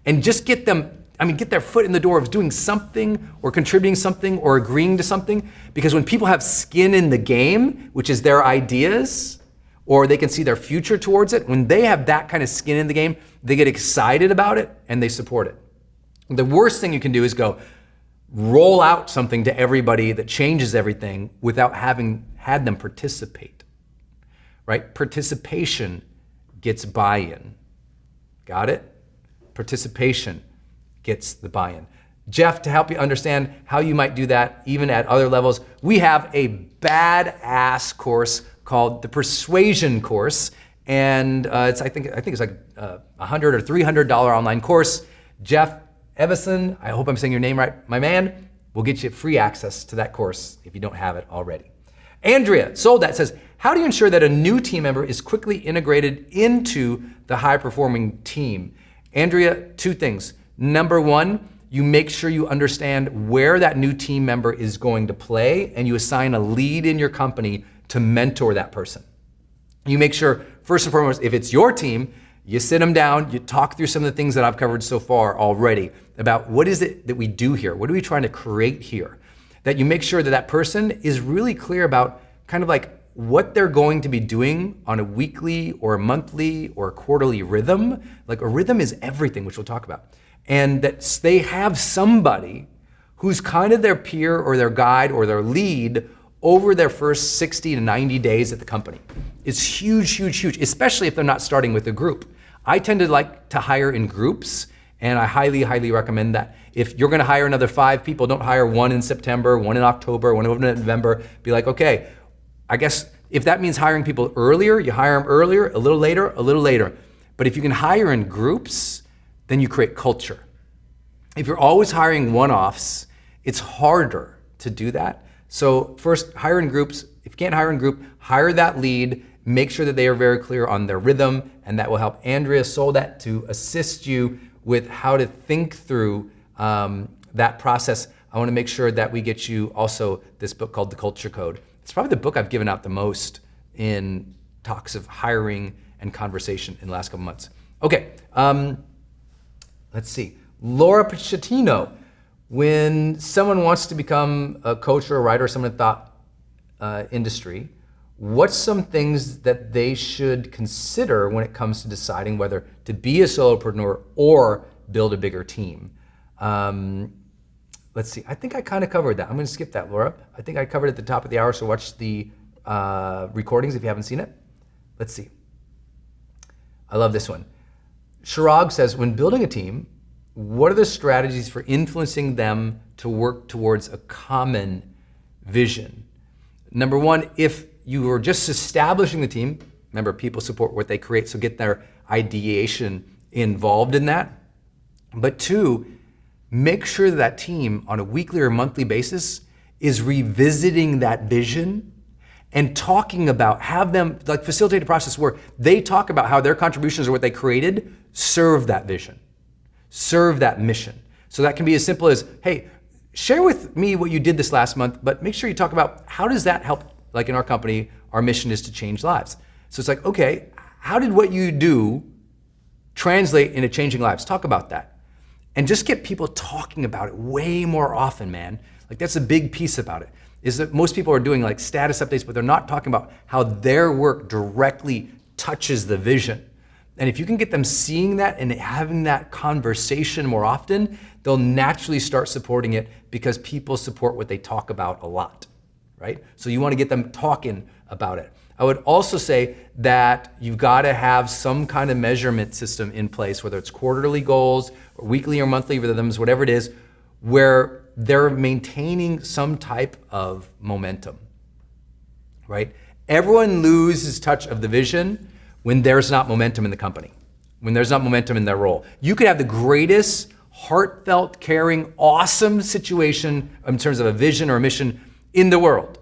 And just get their foot in the door of doing something or contributing something or agreeing to something. Because when people have skin in the game, which is their ideas, or they can see their future towards it, when they have that kind of skin in the game, they get excited about it and they support it. The worst thing you can do is go roll out something to everybody that changes everything without having had them participate. Right? Participation gets buy-in. Got it? Participation gets the buy-in. Jeff, to help you understand how you might do that even at other levels, we have a badass course called the Persuasion course. And I think it's like a $100 or $300 online course. Jeff Evison, I hope I'm saying your name right, my man, will get you free access to that course if you don't have it already. Andrea sold that, says, how do you ensure that a new team member is quickly integrated into the high-performing team? Andrea, two things. Number one, you make sure you understand where that new team member is going to play, and you assign a lead in your company to mentor that person. You make sure, first and foremost, if it's your team, you sit them down, you talk through some of the things that I've covered so far already about what is it that we do here? What are we trying to create here? That you make sure that that person is really clear about kind of like what they're going to be doing on a weekly or a monthly or a quarterly rhythm. Like a rhythm is everything, which we'll talk about. And that they have somebody who's kind of their peer or their guide or their lead over their first 60 to 90 days at the company. It's huge, huge, huge, especially if they're not starting with a group. I tend to like to hire in groups, and I highly, highly recommend that. If you're gonna hire another 5 people, don't hire one in September, one in October, one in November. Be like, okay, I guess if that means hiring people earlier, you hire them earlier, a little later, a little later. But if you can hire in groups, then you create culture. If you're always hiring one-offs, it's harder to do that. So first, hire in groups. If you can't hire in group, hire that lead, make sure that they are very clear on their rhythm, and that will help Andrea Soldat to assist you with how to think through that process. I wanna make sure that we get you also this book called The Culture Code. It's probably the book I've given out the most in talks of hiring and conversation in the last couple months. Okay, let's see. Laura Pachatino, when someone wants to become a coach or a writer, someone in the thought industry, what's some things that they should consider when it comes to deciding whether to be a solopreneur or build a bigger team? Let's see, I think I kind of covered that. I'm gonna skip that, Laura. I think I covered it at the top of the hour, so watch the recordings if you haven't seen it. Let's see. I love this one. Shirag says, when building a team, what are the strategies for influencing them to work towards a common vision? Number one, if you are just establishing the team, remember, people support what they create, so get their ideation involved in that. But two, make sure that team on a weekly or monthly basis is revisiting that vision and talking about, have them like facilitate a process where they talk about how their contributions or what they created serve that vision, serve that mission. So that can be as simple as, hey, share with me what you did this last month, but make sure you talk about how does that help, like in our company, our mission is to change lives. So it's like, okay, how did what you do translate into changing lives? Talk about that. And just get people talking about it way more often, man. Like that's a big piece about it, is that most people are doing like status updates, but they're not talking about how their work directly touches the vision. And if you can get them seeing that and having that conversation more often, they'll naturally start supporting it because people support what they talk about a lot, right? So you wanna get them talking about it. I would also say that you've gotta have some kind of measurement system in place, whether it's quarterly goals or weekly or monthly rhythms, whatever it is, where they're maintaining some type of momentum, right? Everyone loses touch of the vision when there's not momentum in the company, when there's not momentum in their role. You could have the greatest, heartfelt, caring, awesome situation in terms of a vision or a mission in the world.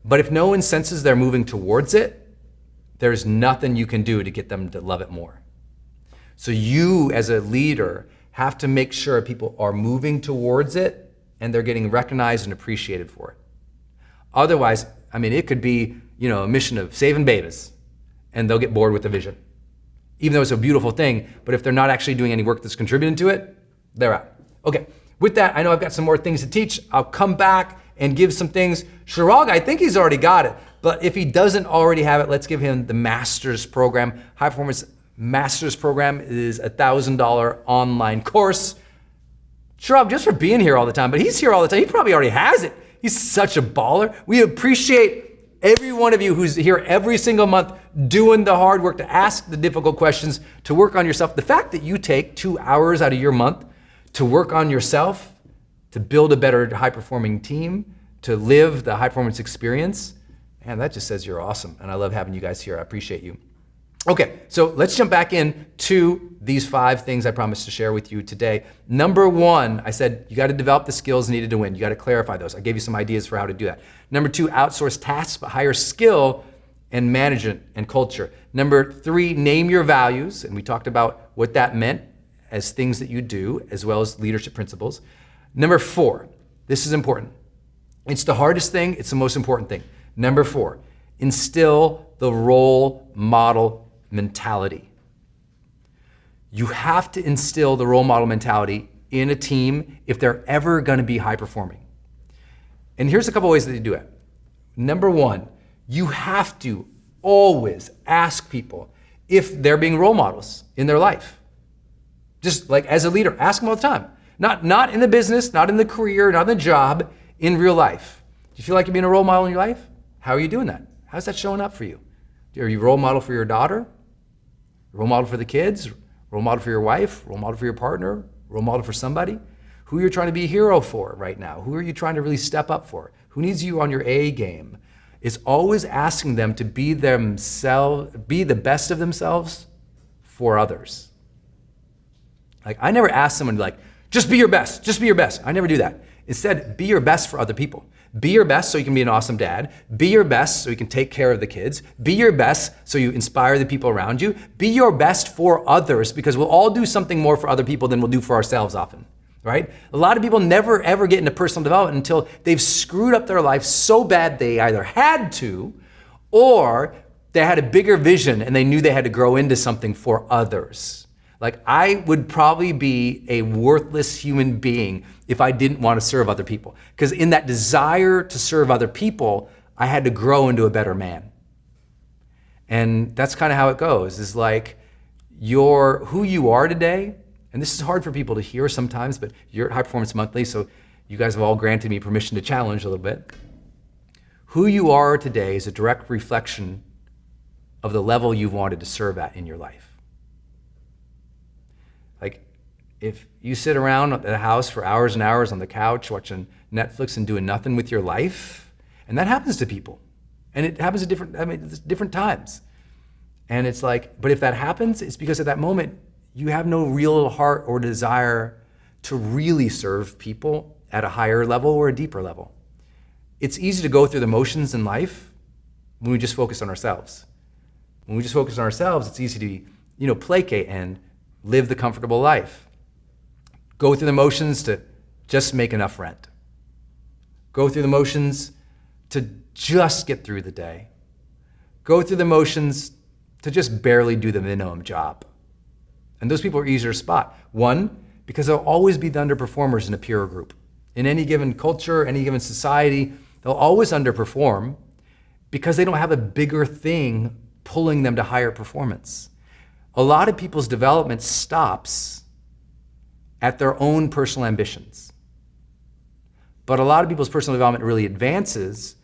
But if no one senses they're moving towards it, there's nothing you can do to get them to love it more. So you as a leader have to make sure people are moving towards it and they're getting recognized and appreciated for it. Otherwise, I mean, it could be, a mission of saving babies and they'll get bored with the vision. Even though it's a beautiful thing, but if they're not actually doing any work that's contributing to it, they're out. Okay, with that, I know I've got some more things to teach. I'll come back and give some things. Shirag, I think he's already got it, but if he doesn't already have it, let's give him the master's program. High Performance Master's Program is a $1,000 online course. Shirag, just for being here all the time, but he's here all the time. He probably already has it. He's such a baller. We appreciate every one of you who's here every single month doing the hard work to ask the difficult questions, to work on yourself. The fact that you take 2 hours out of your month to work on yourself, to build a better high-performing team, to live the high-performance experience, man, that just says you're awesome. And I love having you guys here. I appreciate you. Okay, so let's jump back in to these 5 things I promised to share with you today. Number 1, I said you got to develop the skills needed to win. You got to clarify those. I gave you some ideas for how to do that. Number 2, outsource tasks, but hire skill and management and culture. Number 3, name your values. And we talked about what that meant as things that you do, as well as leadership principles. Number 4, this is important. It's the hardest thing. It's the most important thing. Number 4, instill the role model mentality. You have to instill the role model mentality in a team if they're ever going to be high performing. And here's a couple ways that you do it. Number 1, you have to always ask people if they're being role models in their life. Just like as a leader, ask them all the time. Not in the business, not in the career, not in the job, in real life. Do you feel like you're being a role model in your life? How are you doing that? How's that showing up for you? Are you a role model for your daughter? Role model for the kids? Role model for your wife? Role model for your partner? Role model for somebody? Who you're trying to be a hero for right now? Who are you trying to really step up for? Who needs you on your A game? It's always asking them to be themselves, be the best of themselves for others. Like I never ask someone like, just be your best, just be your best. I never do that. Instead, be your best for other people. Be your best so you can be an awesome dad. Be your best so you can take care of the kids. Be your best so you inspire the people around you. Be your best for others because we'll all do something more for other people than we'll do for ourselves often, right? A lot of people never ever get into personal development until they've screwed up their life so bad they either had to or they had a bigger vision and they knew they had to grow into something for others. Like I would probably be a worthless human being if I didn't want to serve other people. Because in that desire to serve other people, I had to grow into a better man. And that's kind of how it goes, is like who you are today, and this is hard for people to hear sometimes, but you're at High Performance Monthly, so you guys have all granted me permission to challenge a little bit. Who you are today is a direct reflection of the level you've wanted to serve at in your life. Like, if you sit around at the house for hours and hours on the couch watching Netflix and doing nothing with your life, and that happens to people, and it happens at different times. And it's like, but if that happens, it's because at that moment, you have no real heart or desire to really serve people at a higher level or a deeper level. It's easy to go through the motions in life when we just focus on ourselves. When we just focus on ourselves, it's easy to, placate and live the comfortable life. Go through the motions to just make enough rent. Go through the motions to just get through the day. Go through the motions to just barely do the minimum job. And those people are easier to spot. 1, because they'll always be the underperformers in a peer group. In any given culture, any given society, they'll always underperform because they don't have a bigger thing pulling them to higher performance. A lot of people's development stops at their own personal ambitions. But a lot of people's personal development really advances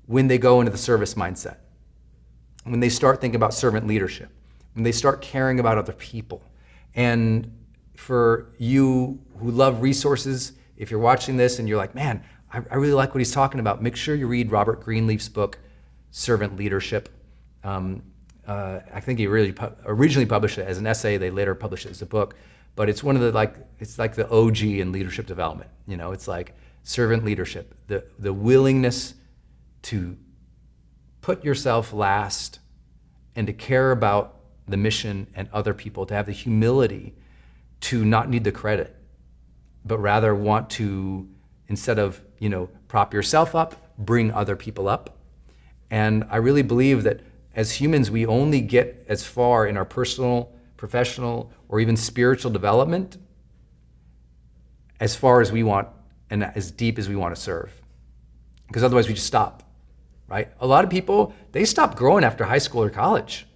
when they go into the service mindset, when they start thinking about servant leadership, when they start caring about other people. And for you who love resources, if you're watching this and you're like, man, I really like what he's talking about, make sure you read Robert Greenleaf's book, Servant Leadership. I think he really originally published it as an essay. They later published it as a book, but it's one of the it's like the OG in leadership development. It's like servant leadership, the willingness to put yourself last and to care about the mission and other people, to have the humility to not need the credit, but rather want to, instead of, prop yourself up, bring other people up. And I really believe that as humans, we only get as far in our personal, professional, or even spiritual development as far as we want and as deep as we want to serve. Because otherwise we just stop, right? A lot of people, they stop growing after high school or college.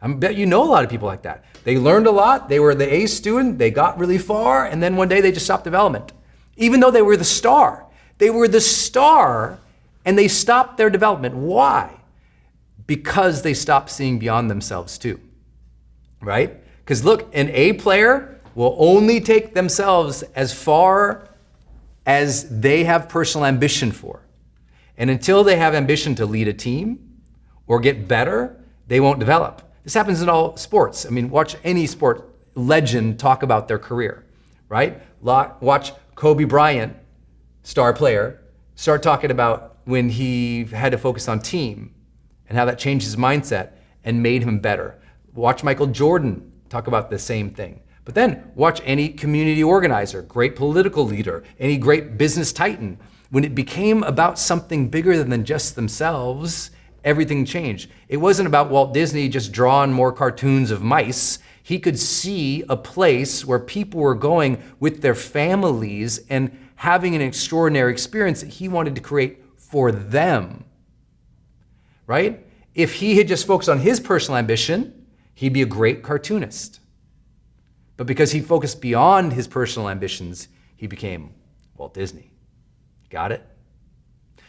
I bet you know a lot of people like that. They learned a lot, they were the A student, they got really far, and then one day they just stopped development. Even though they were the star. They were the star, and they stopped their development. Why? Because they stopped seeing beyond themselves too, right? Because look, an A player will only take themselves as far as they have personal ambition for. And until they have ambition to lead a team or get better, they won't develop. This happens in all sports. I mean, watch any sport legend talk about their career, right? Watch Kobe Bryant, star player, start talking about when he had to focus on team and how that changed his mindset and made him better. Watch Michael Jordan talk about the same thing. But then watch any community organizer, great political leader, any great business titan. When it became about something bigger than just themselves, everything changed. It wasn't about Walt Disney just drawing more cartoons of mice. He could see a place where people were going with their families and having an extraordinary experience that he wanted to create for them, right? If he had just focused on his personal ambition, he'd be a great cartoonist. But because he focused beyond his personal ambitions, he became Walt Disney. Got it?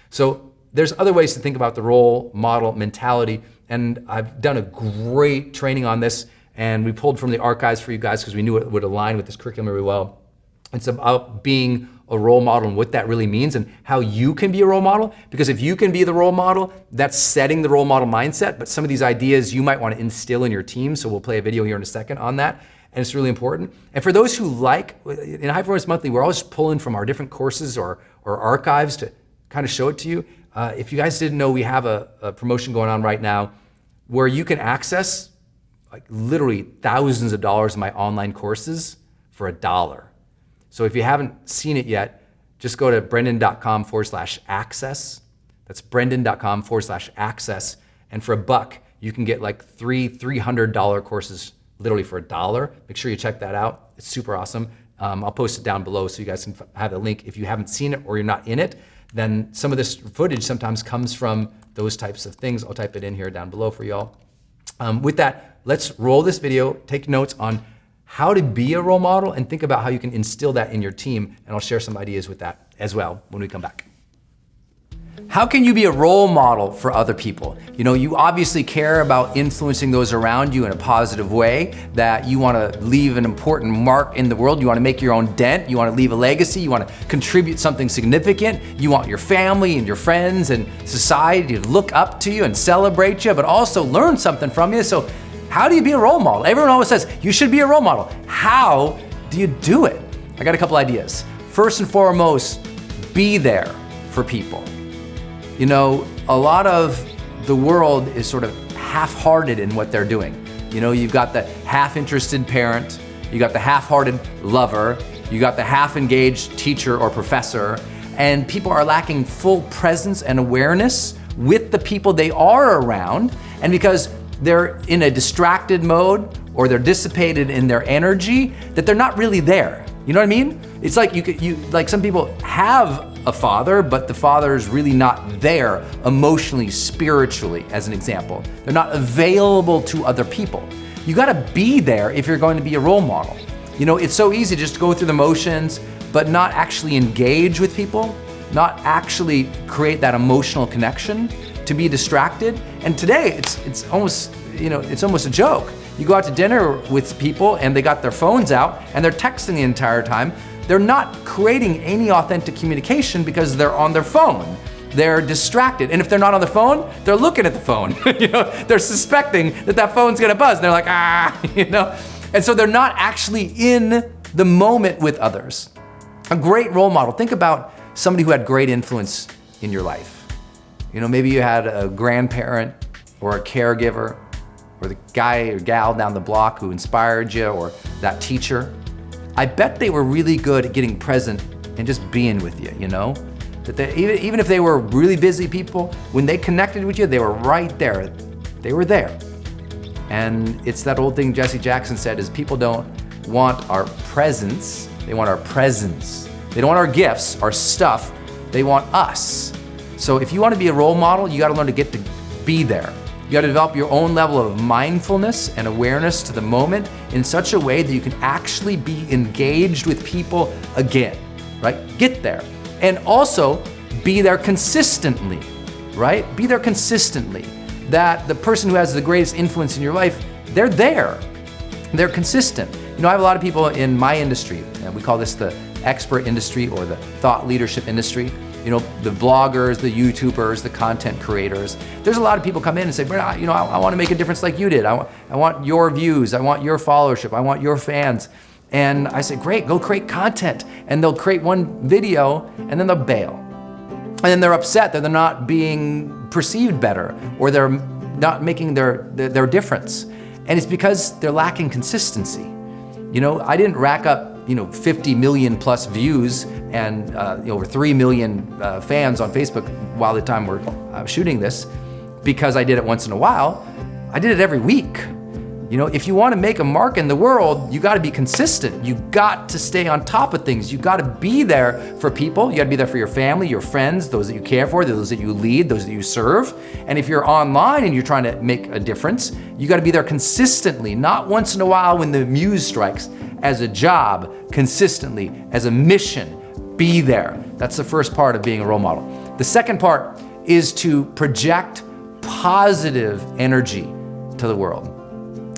So there's other ways to think about the role model mentality, and I've done a great training on this, and we pulled from the archives for you guys because we knew it would align with this curriculum really well. It's about being a role model and what that really means and how you can be a role model. Because if you can be the role model, that's setting the role model mindset, but some of these ideas you might want to instill in your team, so we'll play a video here in a second on that. And it's really important. And for those who like, in High Performance Monthly, we're always pulling from our different courses or archives to kind of show it to you. If you guys didn't know, we have a promotion going on right now where you can access like literally thousands of dollars of my online courses for $1. So if you haven't seen it yet, just go to brendan.com/access. That's brendan.com/access. And for $1, you can get like three $300 courses literally for $1. Make sure you check that out. It's super awesome. I'll post it down below so you guys can have the link. If you haven't seen it or you're not in it, then some of this footage sometimes comes from those types of things. I'll type it in here down below for y'all. With that, let's roll this video, take notes on how to be a role model and think about how you can instill that in your team. And I'll share some ideas with that as well when we come back. How can you be a role model for other people? You know, you obviously care about influencing those around you in a positive way, that you want to leave an important mark in the world. You want to make your own dent. You want to leave a legacy. You want to contribute something significant. You want your family and your friends and society to look up to you and celebrate you, but also learn something from you. So how do you be a role model? Everyone always says you should be a role model. How do you do it? I got a couple ideas. First and foremost, be there for people. You know, a lot of the world is sort of half-hearted in what they're doing. You know, you've got the half-interested parent, you got the half-hearted lover, you got the half-engaged teacher or professor, and people are lacking full presence and awareness with the people they are around, and because they're in a distracted mode or they're dissipated in their energy, that they're not really there. You know what I mean? It's like like some people have a father, but the father is really not there emotionally, spiritually, as an example. They're not available to other people. You gotta be there if you're going to be a role model. You know, it's so easy just to go through the motions, but not actually engage with people, not actually create that emotional connection, to be distracted. And today, it's almost, you know, it's almost a joke. You go out to dinner with people and they got their phones out and they're texting the entire time. They're not creating any authentic communication because they're on their phone. They're distracted. And if they're not on the phone, they're looking at the phone. You know, they're suspecting that phone's gonna buzz. And they're like, you know? And so they're not actually in the moment with others. A great role model. Think about somebody who had great influence in your life. You know, maybe you had a grandparent or a caregiver or the guy or gal down the block who inspired you, or that teacher. I bet they were really good at getting present and just being with you, you know? That they, even if they were really busy people, when they connected with you, they were right there. They were there. And it's that old thing Jesse Jackson said, is people don't want our presence, they want our presence. They don't want our gifts, our stuff, they want us. So if you want to be a role model, you gotta learn to get to be there. You gotta develop your own level of mindfulness and awareness to the moment in such a way that you can actually be engaged with people again, right? Get there. And also be there consistently, right? Be there consistently. That the person who has the greatest influence in your life, they're there. They're consistent. I have a lot of people in my industry, and we call this the expert industry or the thought leadership industry. The bloggers, the YouTubers, the content creators. There's a lot of people come in and say, I want to make a difference like you did. I want your views. I want your followership. I want your fans. And I say, great, go create content. And they'll create one video and then they'll bail. And then they're upset that they're not being perceived better or they're not making their difference. And it's because they're lacking consistency. I didn't rack up 50 million plus views and over 3 million fans on Facebook while the time we're shooting this because I did it once in a while. I did it every week. If you want to make a mark in the world, you got to be consistent. You got to stay on top of things. You got to be there for people. You got to be there for your family, your friends, those that you care for, those that you lead, those that you serve. And if you're online and you're trying to make a difference, you got to be there consistently, not once in a while when the muse strikes. As a job, consistently, as a mission, be there. That's the first part of being a role model. The second part is to project positive energy to the world.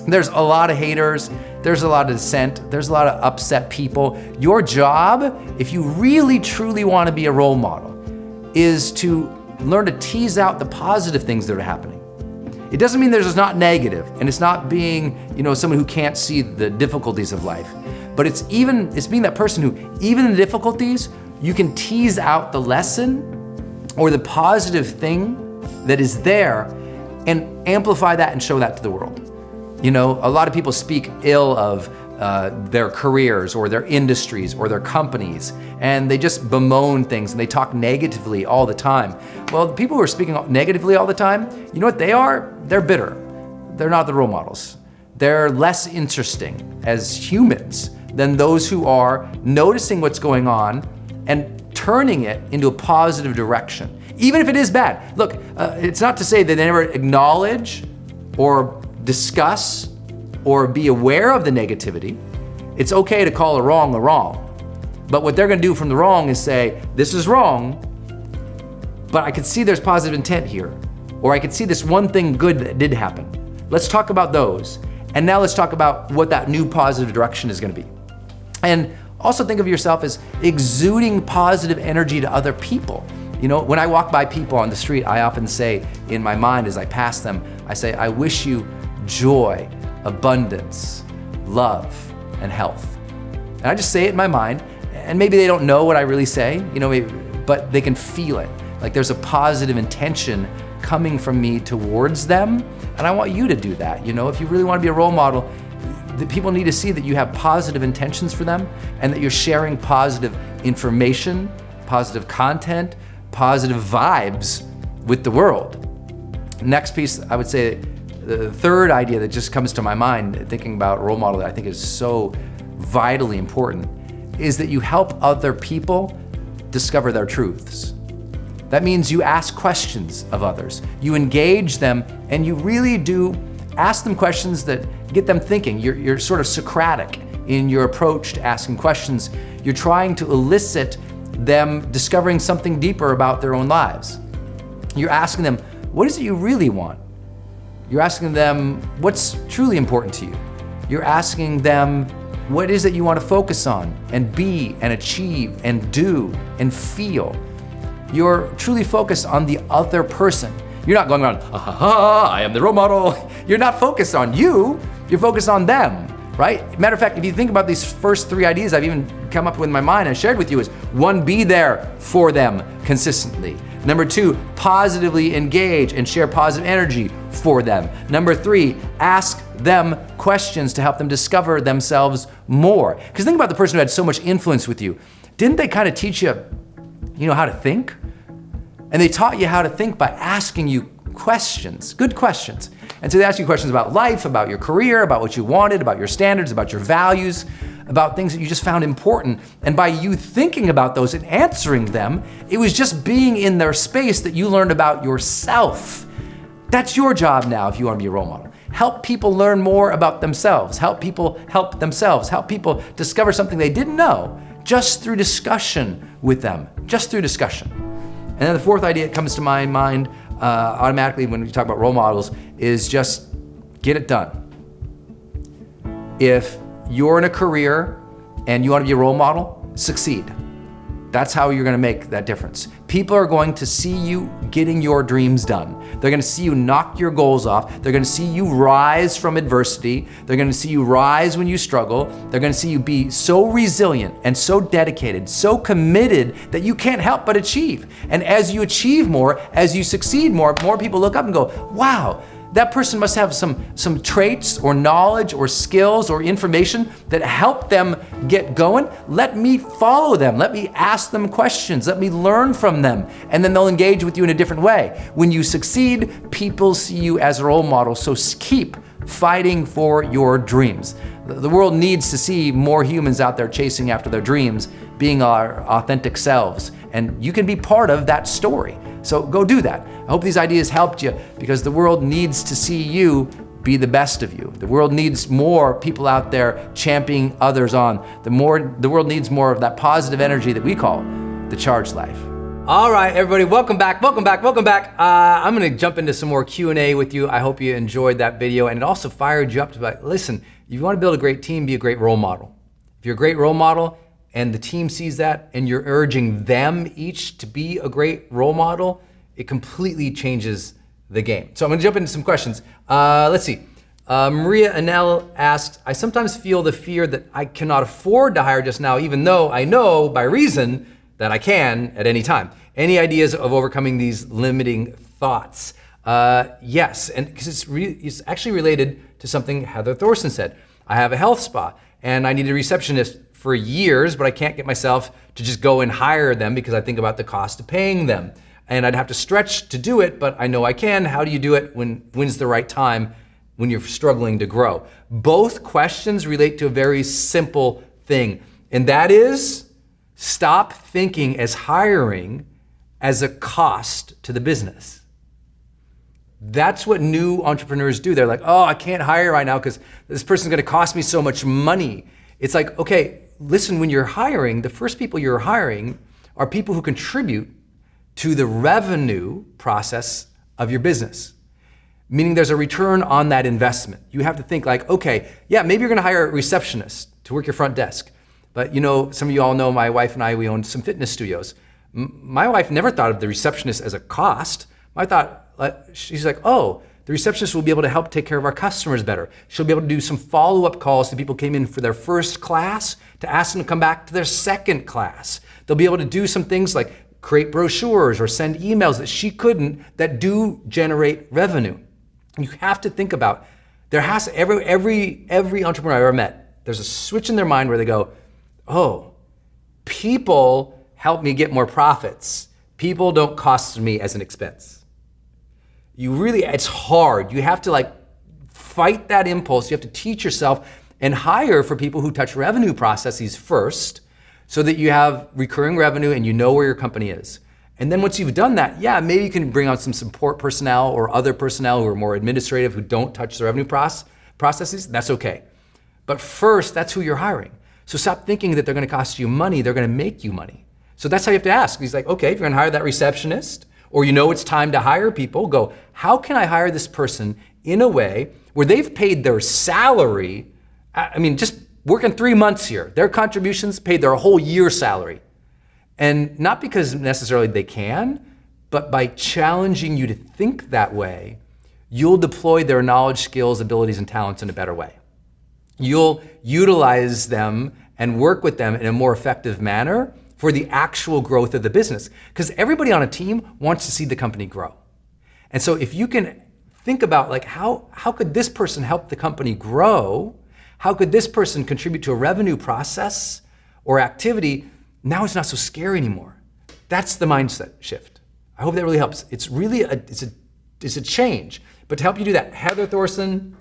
There's a lot of haters, there's a lot of dissent, there's a lot of upset people. Your job, if you really truly want to be a role model, is to learn to tease out the positive things that are happening. It doesn't mean there's not negative, and it's not being, someone who can't see the difficulties of life. But it's being that person who, even in the difficulties, you can tease out the lesson or the positive thing that is there and amplify that and show that to the world. A lot of people speak ill of their careers or their industries or their companies, and they just bemoan things and they talk negatively all the time. Well, the people who are speaking negatively all the time, you know what they are? They're bitter. They're not the role models. They're less interesting as humans than those who are noticing what's going on and turning it into a positive direction, even if it is bad. Look, it's not to say that they never acknowledge or discuss or be aware of the negativity. It's okay to call a wrong. But what they're gonna do from the wrong is say, this is wrong, but I could see there's positive intent here. Or I could see this one thing good that did happen. Let's talk about those. And now let's talk about what that new positive direction is gonna be. And also think of yourself as exuding positive energy to other people. When I walk by people on the street, I often say in my mind as I pass them, I say, I wish you joy, abundance, love, and health. And I just say it in my mind, and maybe they don't know what I really say, but they can feel it. Like there's a positive intention coming from me towards them, and I want you to do that. If you really want to be a role model, the people need to see that you have positive intentions for them and that you're sharing positive information, positive content, positive vibes with the world. Next piece, I would say, the third idea that just comes to my mind thinking about role model that I think is so vitally important is that you help other people discover their truths. That means you ask questions of others, you engage them, and you really do ask them questions that get them thinking. You're sort of Socratic in your approach to asking questions. You're trying to elicit them discovering something deeper about their own lives. You're asking them, what is it you really want? You're asking them, what's truly important to you? You're asking them, what is it you want to focus on and be and achieve and do and feel? You're truly focused on the other person. You're not going around, I am the role model. You're not focused on you, you're focused on them, right? Matter of fact, if you think about these first three ideas I've even come up with in my mind and shared with you is, one, be there for them consistently. Number two, positively engage and share positive energy for them. Number three, ask them questions to help them discover themselves more. Because think about the person who had so much influence with you. Didn't they kind of teach you, how to think? And they taught you how to think by asking you questions, good questions. And so they ask you questions about life, about your career, about what you wanted, about your standards, about your values, about things that you just found important. And by you thinking about those and answering them, it was just being in their space that you learned about yourself. That's your job now if you want to be a role model. Help people learn more about themselves. Help people help themselves. Help people discover something they didn't know just through discussion with them, just through discussion. And then the fourth idea that comes to my mind automatically when we talk about role models is just get it done. If you're in a career and you want to be a role model, succeed. That's how you're gonna make that difference. People are going to see you getting your dreams done. They're gonna see you knock your goals off. They're gonna see you rise from adversity. They're gonna see you rise when you struggle. They're gonna see you be so resilient and so dedicated, so committed that you can't help but achieve. And as you achieve more, as you succeed more people look up and go, wow, that person must have some traits or knowledge or skills or information that help them get going. Let me follow them. Let me ask them questions. Let me learn from them. And then they'll engage with you in a different way. When you succeed, people see you as a role model. So keep fighting for your dreams. The world needs to see more humans out there chasing after their dreams, being our authentic selves. And you can be part of that story. So go do that. I hope these ideas helped you, because the world needs to see you be the best of you. The world needs more people out there championing others on. The world needs more of that positive energy that we call the charged life. All right, everybody, welcome back. I'm gonna jump into some more Q&A with you. I hope you enjoyed that video, and it also fired you up to be like, listen, if you wanna build a great team, be a great role model. If you're a great role model and the team sees that and you're urging them each to be a great role model, it completely changes the game. So I'm gonna jump into some questions. Let's see. Maria Anel asks, I sometimes feel the fear that I cannot afford to hire just now, even though I know by reason that I can at any time. Any ideas of overcoming these limiting thoughts? Yes, and because it's actually related to something Heather Thorson said. I have a health spa and I need a receptionist for years, but I can't get myself to just go and hire them because I think about the cost of paying them. And I'd have to stretch to do it, but I know I can. How do you do it? When's the right time when you're struggling to grow? Both questions relate to a very simple thing, and that is stop thinking as hiring as a cost to the business. That's what new entrepreneurs do. They're like, oh, I can't hire right now because this person's gonna cost me so much money. It's like, okay, listen, when you're hiring, the first people you're hiring are people who contribute to the revenue process of your business. Meaning there's a return on that investment. You have to think like, okay, yeah, maybe you're gonna hire a receptionist to work your front desk. But you know, some of you all know my wife and I, we own some fitness studios. My wife never thought of the receptionist as a cost. She's like, oh, the receptionist will be able to help take care of our customers better. She'll be able to do some follow-up calls to people who came in for their first class to ask them to come back to their second class. They'll be able to do some things like create brochures or send emails that she couldn't, that do generate revenue. You have to think about, every entrepreneur I've ever met, there's a switch in their mind where they go, oh, people help me get more profits. People don't cost me as an expense. It's hard. You have to fight that impulse. You have to teach yourself and hire for people who touch revenue processes first, so that you have recurring revenue and you know where your company is. And then once you've done that, yeah, maybe you can bring on some support personnel or other personnel who are more administrative, who don't touch the revenue processes. That's okay. But first, that's who you're hiring. So stop thinking that they're gonna cost you money, they're gonna make you money. So that's how you have to ask. He's like, okay, if you're gonna hire that receptionist, or you know it's time to hire people, go, how can I hire this person in a way where they've paid their salary, just working 3 months here, their contributions paid their whole year's salary. And not because necessarily they can, but by challenging you to think that way, you'll deploy their knowledge, skills, abilities, and talents in a better way. You'll utilize them and work with them in a more effective manner for the actual growth of the business. Because everybody on a team wants to see the company grow. And so if you can think about how could this person help the company grow? How could this person contribute to a revenue process or activity? Now it's not so scary anymore. That's the mindset shift. I hope that really helps. It's really it's a change. But to help you do that, Heather Thorson,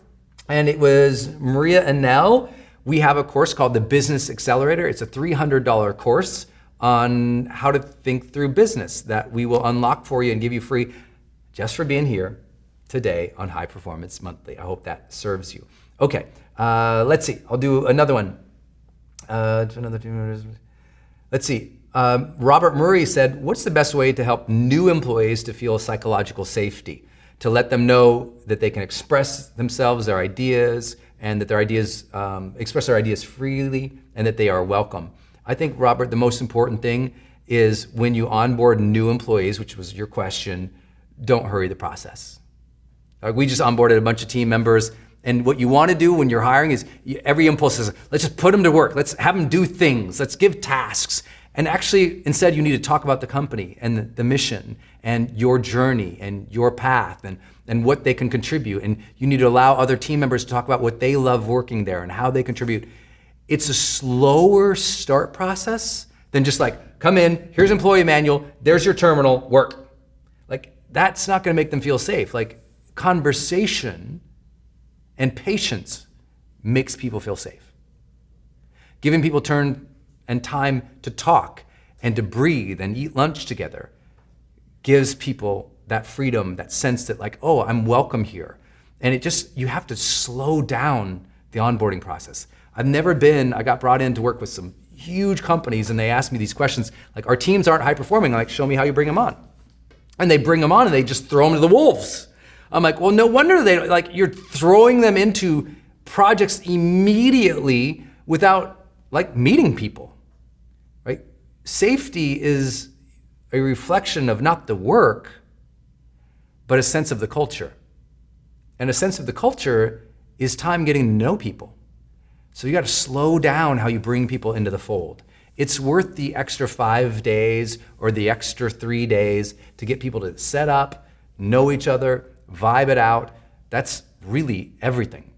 and it was Maria Anel. We have a course called the Business Accelerator. It's a $300 course on how to think through business that we will unlock for you and give you free just for being here today on High Performance Monthly. I hope that serves you. Okay, let's see. I'll do another one. Let's see. Robert Murray said, what's the best way to help new employees to feel psychological safety? To let them know that they can express themselves, their ideas, and that their ideas, express their ideas freely, and that they are welcome. I think, Robert, the most important thing is when you onboard new employees, which was your question, don't hurry the process. We just onboarded a bunch of team members, and what you want to do when you're hiring is every impulse is, let's just put them to work. Let's have them do things. Let's give tasks. And actually, instead, you need to talk about the company and the mission and your journey and your path and what they can contribute. And you need to allow other team members to talk about what they love working there and how they contribute. It's a slower start process than just like, come in, here's employee manual, there's your terminal, work. Like, that's not gonna make them feel safe. Like, conversation and patience makes people feel safe. Giving people turn and time to talk and to breathe and eat lunch together gives people that freedom, that sense that like, oh, I'm welcome here. And you have to slow down the onboarding process. I got brought in to work with some huge companies and they asked me these questions, like, our teams aren't high performing. I'm like, show me how you bring them on. And they bring them on and they just throw them to the wolves. I'm like, well, no wonder you're throwing them into projects immediately without meeting people, right? Safety is a reflection of not the work, but a sense of the culture. And a sense of the culture is time getting to know people. So you got to slow down how you bring people into the fold. It's worth the extra 5 days or the extra 3 days to get people to set up, know each other, vibe it out. That's really everything.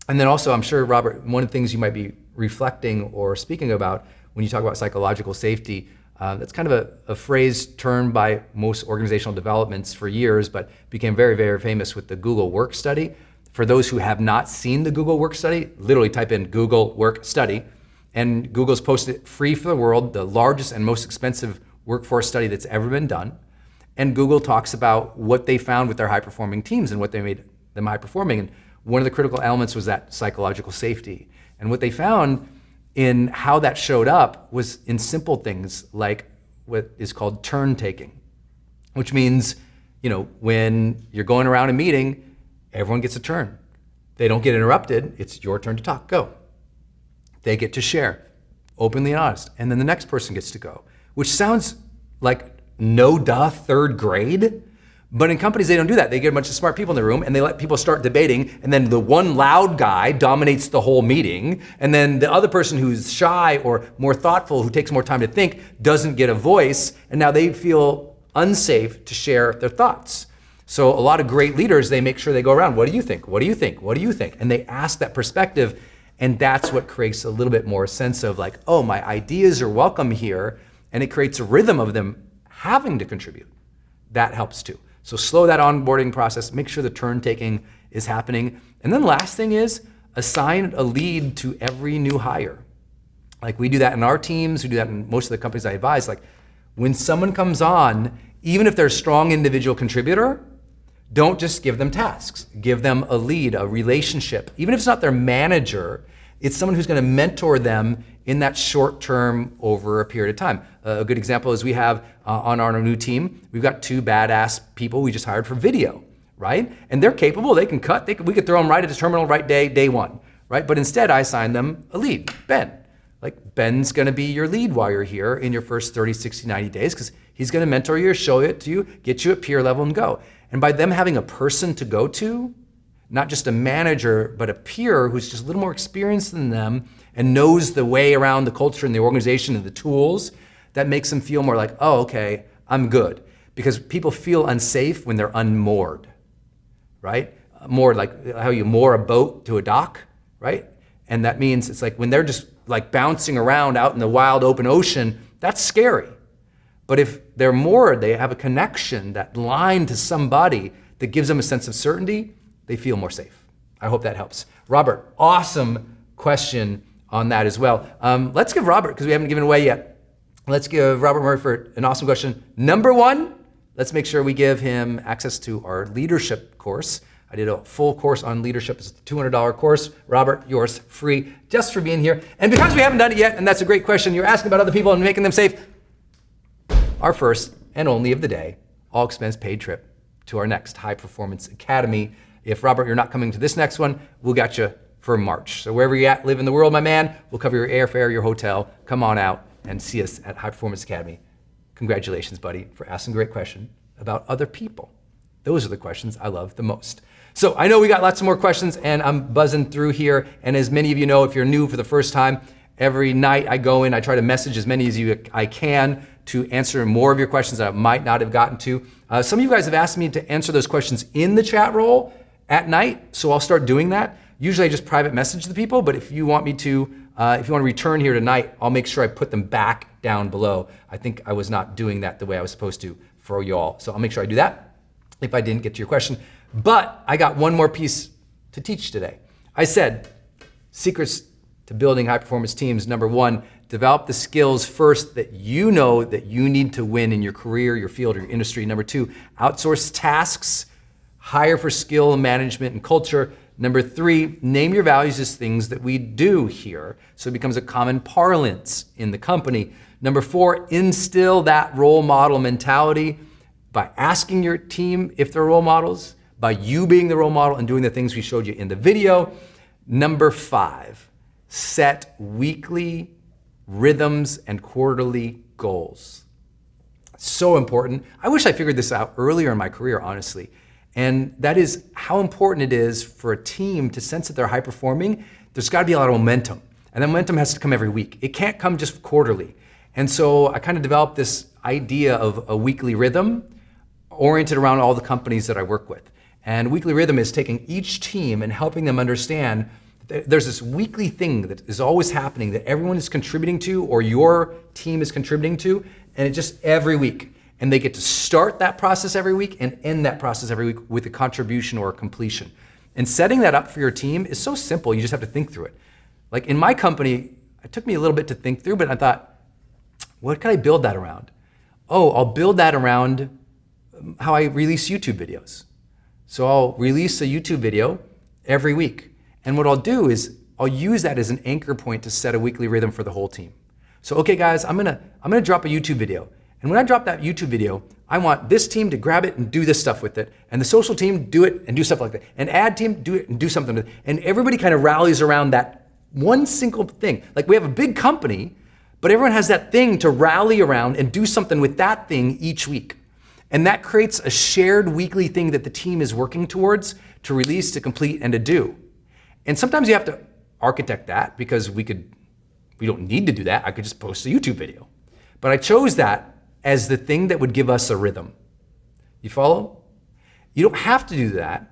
And then also, I'm sure, Robert, one of the things you might be reflecting or speaking about when you talk about psychological safety, that's kind of a phrase turned by most organizational developments for years, but became very, very famous with the Google Work Study. For those who have not seen the Google Work Study, literally type in Google Work Study, and Google's posted it free for the world, the largest and most expensive workforce study that's ever been done. And Google talks about what they found with their high-performing teams and what they made them high-performing. And one of the critical elements was that psychological safety. And what they found in how that showed up was in simple things like what is called turn taking, which means, when you're going around a meeting, everyone gets a turn. They don't get interrupted. It's your turn to talk. Go. They get to share, openly and honest. And then the next person gets to go, which sounds like third grade. But in companies, they don't do that. They get a bunch of smart people in the room and they let people start debating. And then the one loud guy dominates the whole meeting. And then the other person who's shy or more thoughtful, who takes more time to think, doesn't get a voice. And now they feel unsafe to share their thoughts. So a lot of great leaders, they make sure they go around, what do you think? What do you think? What do you think? And they ask that perspective, and that's what creates a little bit more sense of like, oh, my ideas are welcome here, and it creates a rhythm of them having to contribute. That helps too. So slow that onboarding process, make sure the turn taking is happening. And then the last thing is assign a lead to every new hire. Like we do that in our teams, we do that in most of the companies I advise. Like when someone comes on, even if they're a strong individual contributor, don't just give them tasks. Give them a lead, a relationship. Even if it's not their manager, it's someone who's going to mentor them in that short term over a period of time. A good example is we have on our new team, we've got 2 badass people we just hired for video, right? And they're capable, they can cut, we could throw them right at the terminal right day one, right? But instead I assigned them a lead, Ben. Like Ben's gonna be your lead while you're here in your first 30, 60, 90 days, because he's gonna mentor you, show it to you, get you at peer level and go. And by them having a person to go to, not just a manager, but a peer who's just a little more experienced than them and knows the way around the culture and the organization and the tools, that makes them feel more like, oh, okay, I'm good. Because people feel unsafe when they're unmoored, right? Moored, like how you moor a boat to a dock, right? And that means it's like when they're just like bouncing around out in the wild open ocean, that's scary. But if they're moored, they have a connection, that line to somebody that gives them a sense of certainty, they feel more safe. I hope that helps. Robert, awesome question on that as well. Let's give Robert, because we haven't given away yet, let's give Robert Murray an awesome question. Number 1, let's make sure we give him access to our leadership course. I did a full course on leadership. It's a $200 course. Robert, yours free just for being here. And because we haven't done it yet, and that's a great question, you're asking about other people and making them safe, our first and only of the day, all expense paid trip to our next High Performance Academy. If Robert, you're not coming to this next one, we'll get you for March. So wherever you live in the world, my man, we'll cover your airfare, your hotel. Come on out and see us at High Performance Academy. Congratulations, buddy, for asking a great question about other people. Those are the questions I love the most. So I know we got lots of more questions, and I'm buzzing through here. And as many of you know, if you're new for the first time, every night I go in, I try to message as many as I can to answer more of your questions that I might not have gotten to. Some of you guys have asked me to answer those questions in the chat roll at night, so I'll start doing that. Usually I just private message the people, but if you want me to, if you want to return here tonight, I'll make sure I put them back down below. I think I was not doing that the way I was supposed to for y'all. So I'll make sure I do that if I didn't get to your question. But I got one more piece to teach today. I said, secrets to building high performance teams. Number one, develop the skills first that you know that you need to win in your career, your field, or your industry. Number two, outsource tasks, hire for skill management and culture. Number three, name your values as things that we do here, so it becomes a common parlance in the company. Number four, instill that role model mentality by asking your team if they're role models, by you being the role model and doing the things we showed you in the video. Number five, set weekly rhythms and quarterly goals. So important. I wish I figured this out earlier in my career, honestly. And that is how important it is for a team to sense that they're high performing. There's got to be a lot of momentum. And that momentum has to come every week. It can't come just quarterly. And so I kind of developed this idea of a weekly rhythm oriented around all the companies that I work with. And weekly rhythm is taking each team and helping them understand that there's this weekly thing that is always happening that everyone is contributing to, or your team is contributing to, and it just every week. And they get to start that process every week and end that process every week with a contribution or a completion. And setting that up for your team is so simple, you just have to think through it. Like in my company, it took me a little bit to think through, but I thought, what can I build that around? Oh, I'll build that around how I release YouTube videos. So I'll release a YouTube video every week. And what I'll do is I'll use that as an anchor point to set a weekly rhythm for the whole team. So, okay guys, I'm gonna drop a YouTube video. And when I drop that YouTube video, I want this team to grab it and do this stuff with it. And the social team do it and do stuff like that. And ad team do it and do something with it. And everybody kind of rallies around that one single thing. Like we have a big company, but everyone has that thing to rally around and do something with that thing each week. And that creates a shared weekly thing that the team is working towards to release, to complete, and to do. And sometimes you have to architect that because we don't need to do that. I could just post a YouTube video. But I chose that as the thing that would give us a rhythm. You follow? You don't have to do that,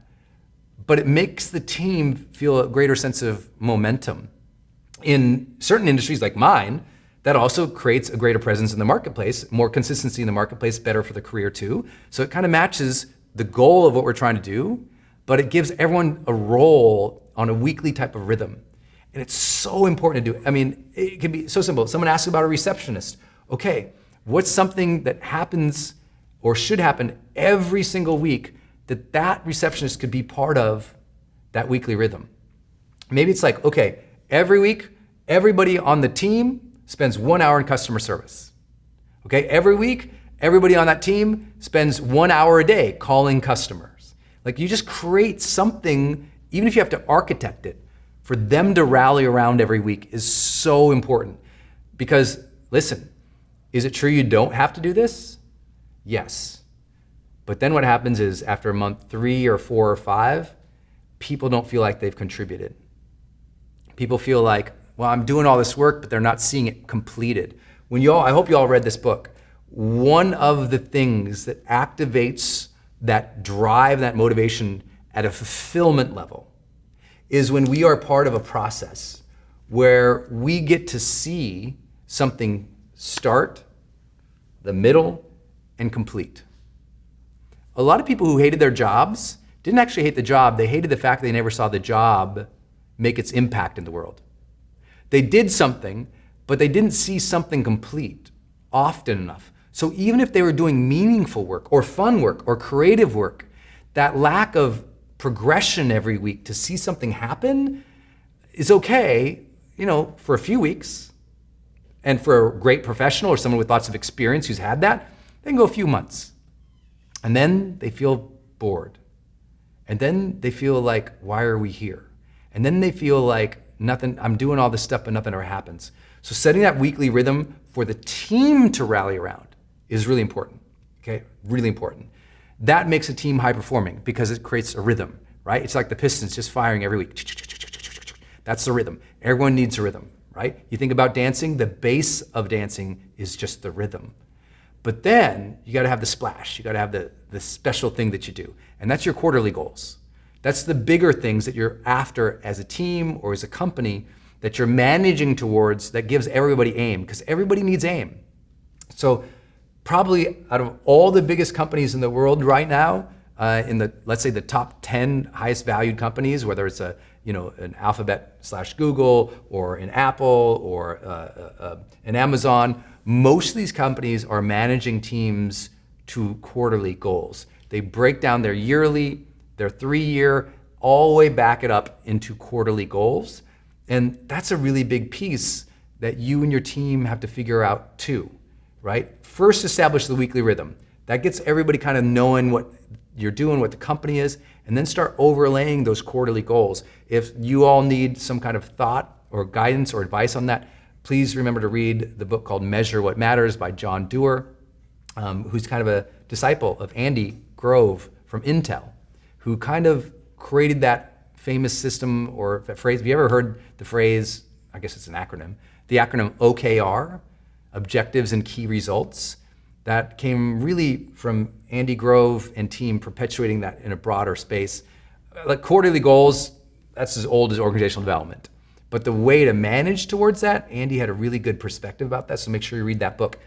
but it makes the team feel a greater sense of momentum. In certain industries like mine, that also creates a greater presence in the marketplace, more consistency in the marketplace, better for the career too. So it kind of matches the goal of what we're trying to do, but it gives everyone a role on a weekly type of rhythm. And it's so important to do. I mean, it can be so simple. Someone asks about a receptionist. Okay, what's something that happens or should happen every single week that receptionist could be part of that weekly rhythm? Maybe it's like, okay, every week, everybody on the team spends 1 hour in customer service. Okay, every week, everybody on that team spends 1 hour a day calling customers. Like you just create something, even if you have to architect it, for them to rally around every week is so important. Because listen, is it true you don't have to do this? Yes. But then what happens is after month 3 or 4 or 5, people don't feel like they've contributed. People feel like, well, I'm doing all this work, but they're not seeing it completed. I hope you all read this book. One of the things that activates that drive, that motivation at a fulfillment level is when we are part of a process where we get to see something start, the middle, and complete. A lot of people who hated their jobs didn't actually hate the job. They hated the fact that they never saw the job make its impact in the world. They did something, but they didn't see something complete often enough. So even if they were doing meaningful work or fun work or creative work, that lack of progression every week to see something happen is okay, for a few weeks. And for a great professional or someone with lots of experience who's had that, they can go a few months. And then they feel bored. And then they feel like, why are we here? And then they feel like nothing, I'm doing all this stuff, but nothing ever happens. So setting that weekly rhythm for the team to rally around is really important, okay? Really important. That makes a team high performing because it creates a rhythm, right? It's like the Pistons just firing every week. That's the rhythm. Everyone needs a rhythm, right? You think about dancing, the base of dancing is just the rhythm. But then you gotta have the splash. You gotta have the special thing that you do. And that's your quarterly goals. That's the bigger things that you're after as a team or as a company that you're managing towards that gives everybody aim, because everybody needs aim. So probably out of all the biggest companies in the world right now, in the, let's say the top 10 highest valued companies, whether it's an Alphabet / Google or an Apple or an Amazon, most of these companies are managing teams to quarterly goals. They break down their yearly, their 3-year, all the way back it up into quarterly goals. And that's a really big piece that you and your team have to figure out too, right? First, establish the weekly rhythm. That gets everybody kind of knowing what you're doing, what the company is, and then start overlaying those quarterly goals. If you all need some kind of thought or guidance or advice on that, please remember to read the book called Measure What Matters by John Doerr, who's kind of a disciple of Andy Grove from Intel, who kind of created that famous system or that phrase. Have you ever heard the phrase, I guess it's an acronym, the acronym OKR, Objectives and Key Results? That came really from Andy Grove and team perpetuating that in a broader space. Like quarterly goals, that's as old as organizational development. But the way to manage towards that, Andy had a really good perspective about that, so make sure you read that book,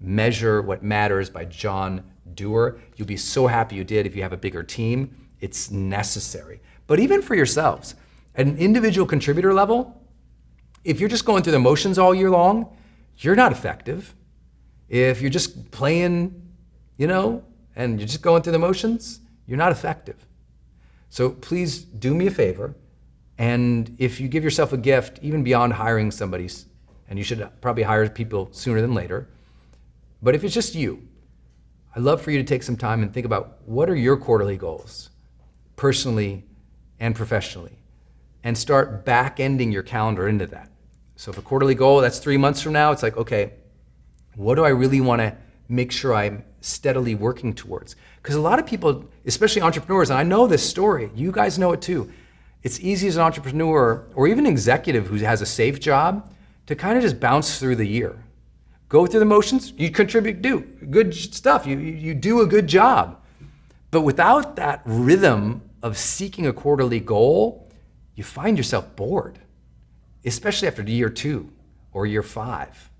Measure What Matters by John Doerr. You'll be so happy you did if you have a bigger team. It's necessary. But even for yourselves, at an individual contributor level, if you're just going through the motions all year long, you're not effective. If you're just playing, and you're just going through the motions, you're not effective. So please do me a favor, and if you give yourself a gift, even beyond hiring somebody, and you should probably hire people sooner than later, but if it's just you, I'd love for you to take some time and think about what are your quarterly goals, personally and professionally, and start back-ending your calendar into that. So if a quarterly goal, that's 3 months from now, it's like, okay, what do I really want to make sure I'm steadily working towards? Because a lot of people, especially entrepreneurs, and I know this story, you guys know it too, it's easy as an entrepreneur or even an executive who has a safe job to kind of just bounce through the year. Go through the motions, you contribute, do good stuff, you do a good job. But without that rhythm of seeking a quarterly goal, you find yourself bored, especially after year 2 or year 5.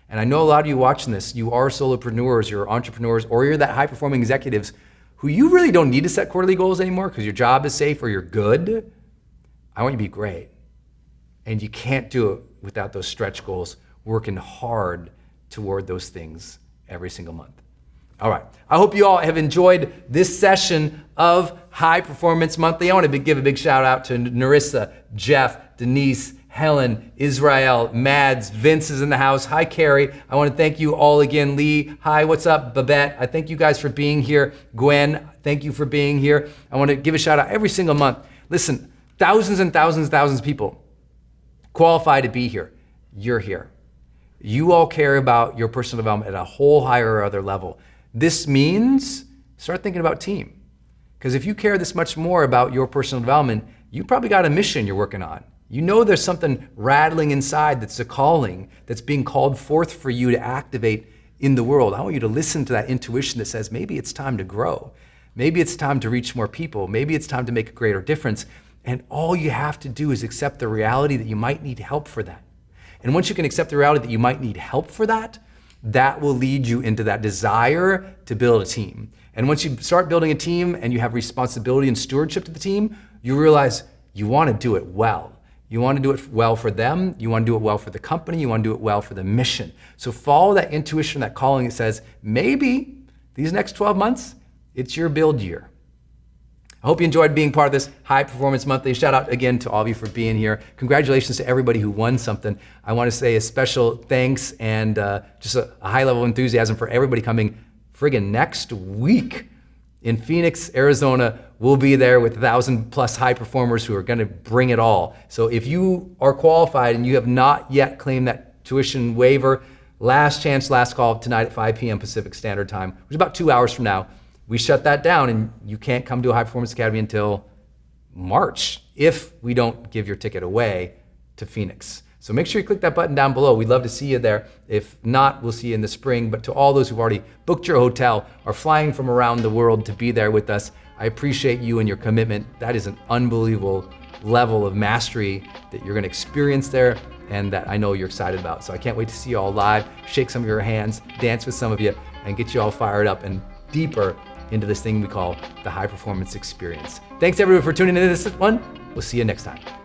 And I know a lot of you watching this, you are solopreneurs, you're entrepreneurs, or you're that high-performing executives who you really don't need to set quarterly goals anymore because your job is safe or you're good. I want you to be great. And you can't do it without those stretch goals, working hard toward those things every single month. All right, I hope you all have enjoyed this session of High Performance Monthly. I want to give a big shout out to Narissa, Jeff, Denise, Helen, Israel, Mads, Vince is in the house. Hi, Carrie. I want to thank you all again. Lee, hi, what's up? Babette, I thank you guys for being here. Gwen, thank you for being here. I want to give a shout out every single month. Listen, thousands and thousands and thousands of people qualify to be here. You're here. You all care about your personal development at a whole higher or other level. This means start thinking about team. Because if you care this much more about your personal development, you probably got a mission you're working on. You know there's something rattling inside that's a calling that's being called forth for you to activate in the world. I want you to listen to that intuition that says maybe it's time to grow. Maybe it's time to reach more people. Maybe it's time to make a greater difference. And all you have to do is accept the reality that you might need help for that. And once you can accept the reality that you might need help for that, that will lead you into that desire to build a team. And once you start building a team and you have responsibility and stewardship to the team, you realize you want to do it well. You want to do it well for them. You want to do it well for the company. You want to do it well for the mission. So follow that intuition, that calling that says, maybe these next 12 months, it's your build year. I hope you enjoyed being part of this High Performance Monthly. Shout out again to all of you for being here. Congratulations to everybody who won something. I want to say a special thanks and just a high level of enthusiasm for everybody coming friggin' next week. in Phoenix, Arizona. We'll be there with 1,000+ high performers who are gonna bring it all. So if you are qualified and you have not yet claimed that tuition waiver, last chance, last call tonight at 5 p.m. Pacific Standard Time, which is about 2 hours from now. We shut that down and you can't come to a High Performance Academy until March if we don't give your ticket away to Phoenix. So make sure you click that button down below. We'd love to see you there. If not, we'll see you in the spring. But to all those who've already booked your hotel, are flying from around the world to be there with us, I appreciate you and your commitment. That is an unbelievable level of mastery that you're gonna experience there and that I know you're excited about. So I can't wait to see you all live, shake some of your hands, dance with some of you, and get you all fired up and deeper into this thing we call the high performance experience. Thanks everyone for tuning into this one. We'll see you next time.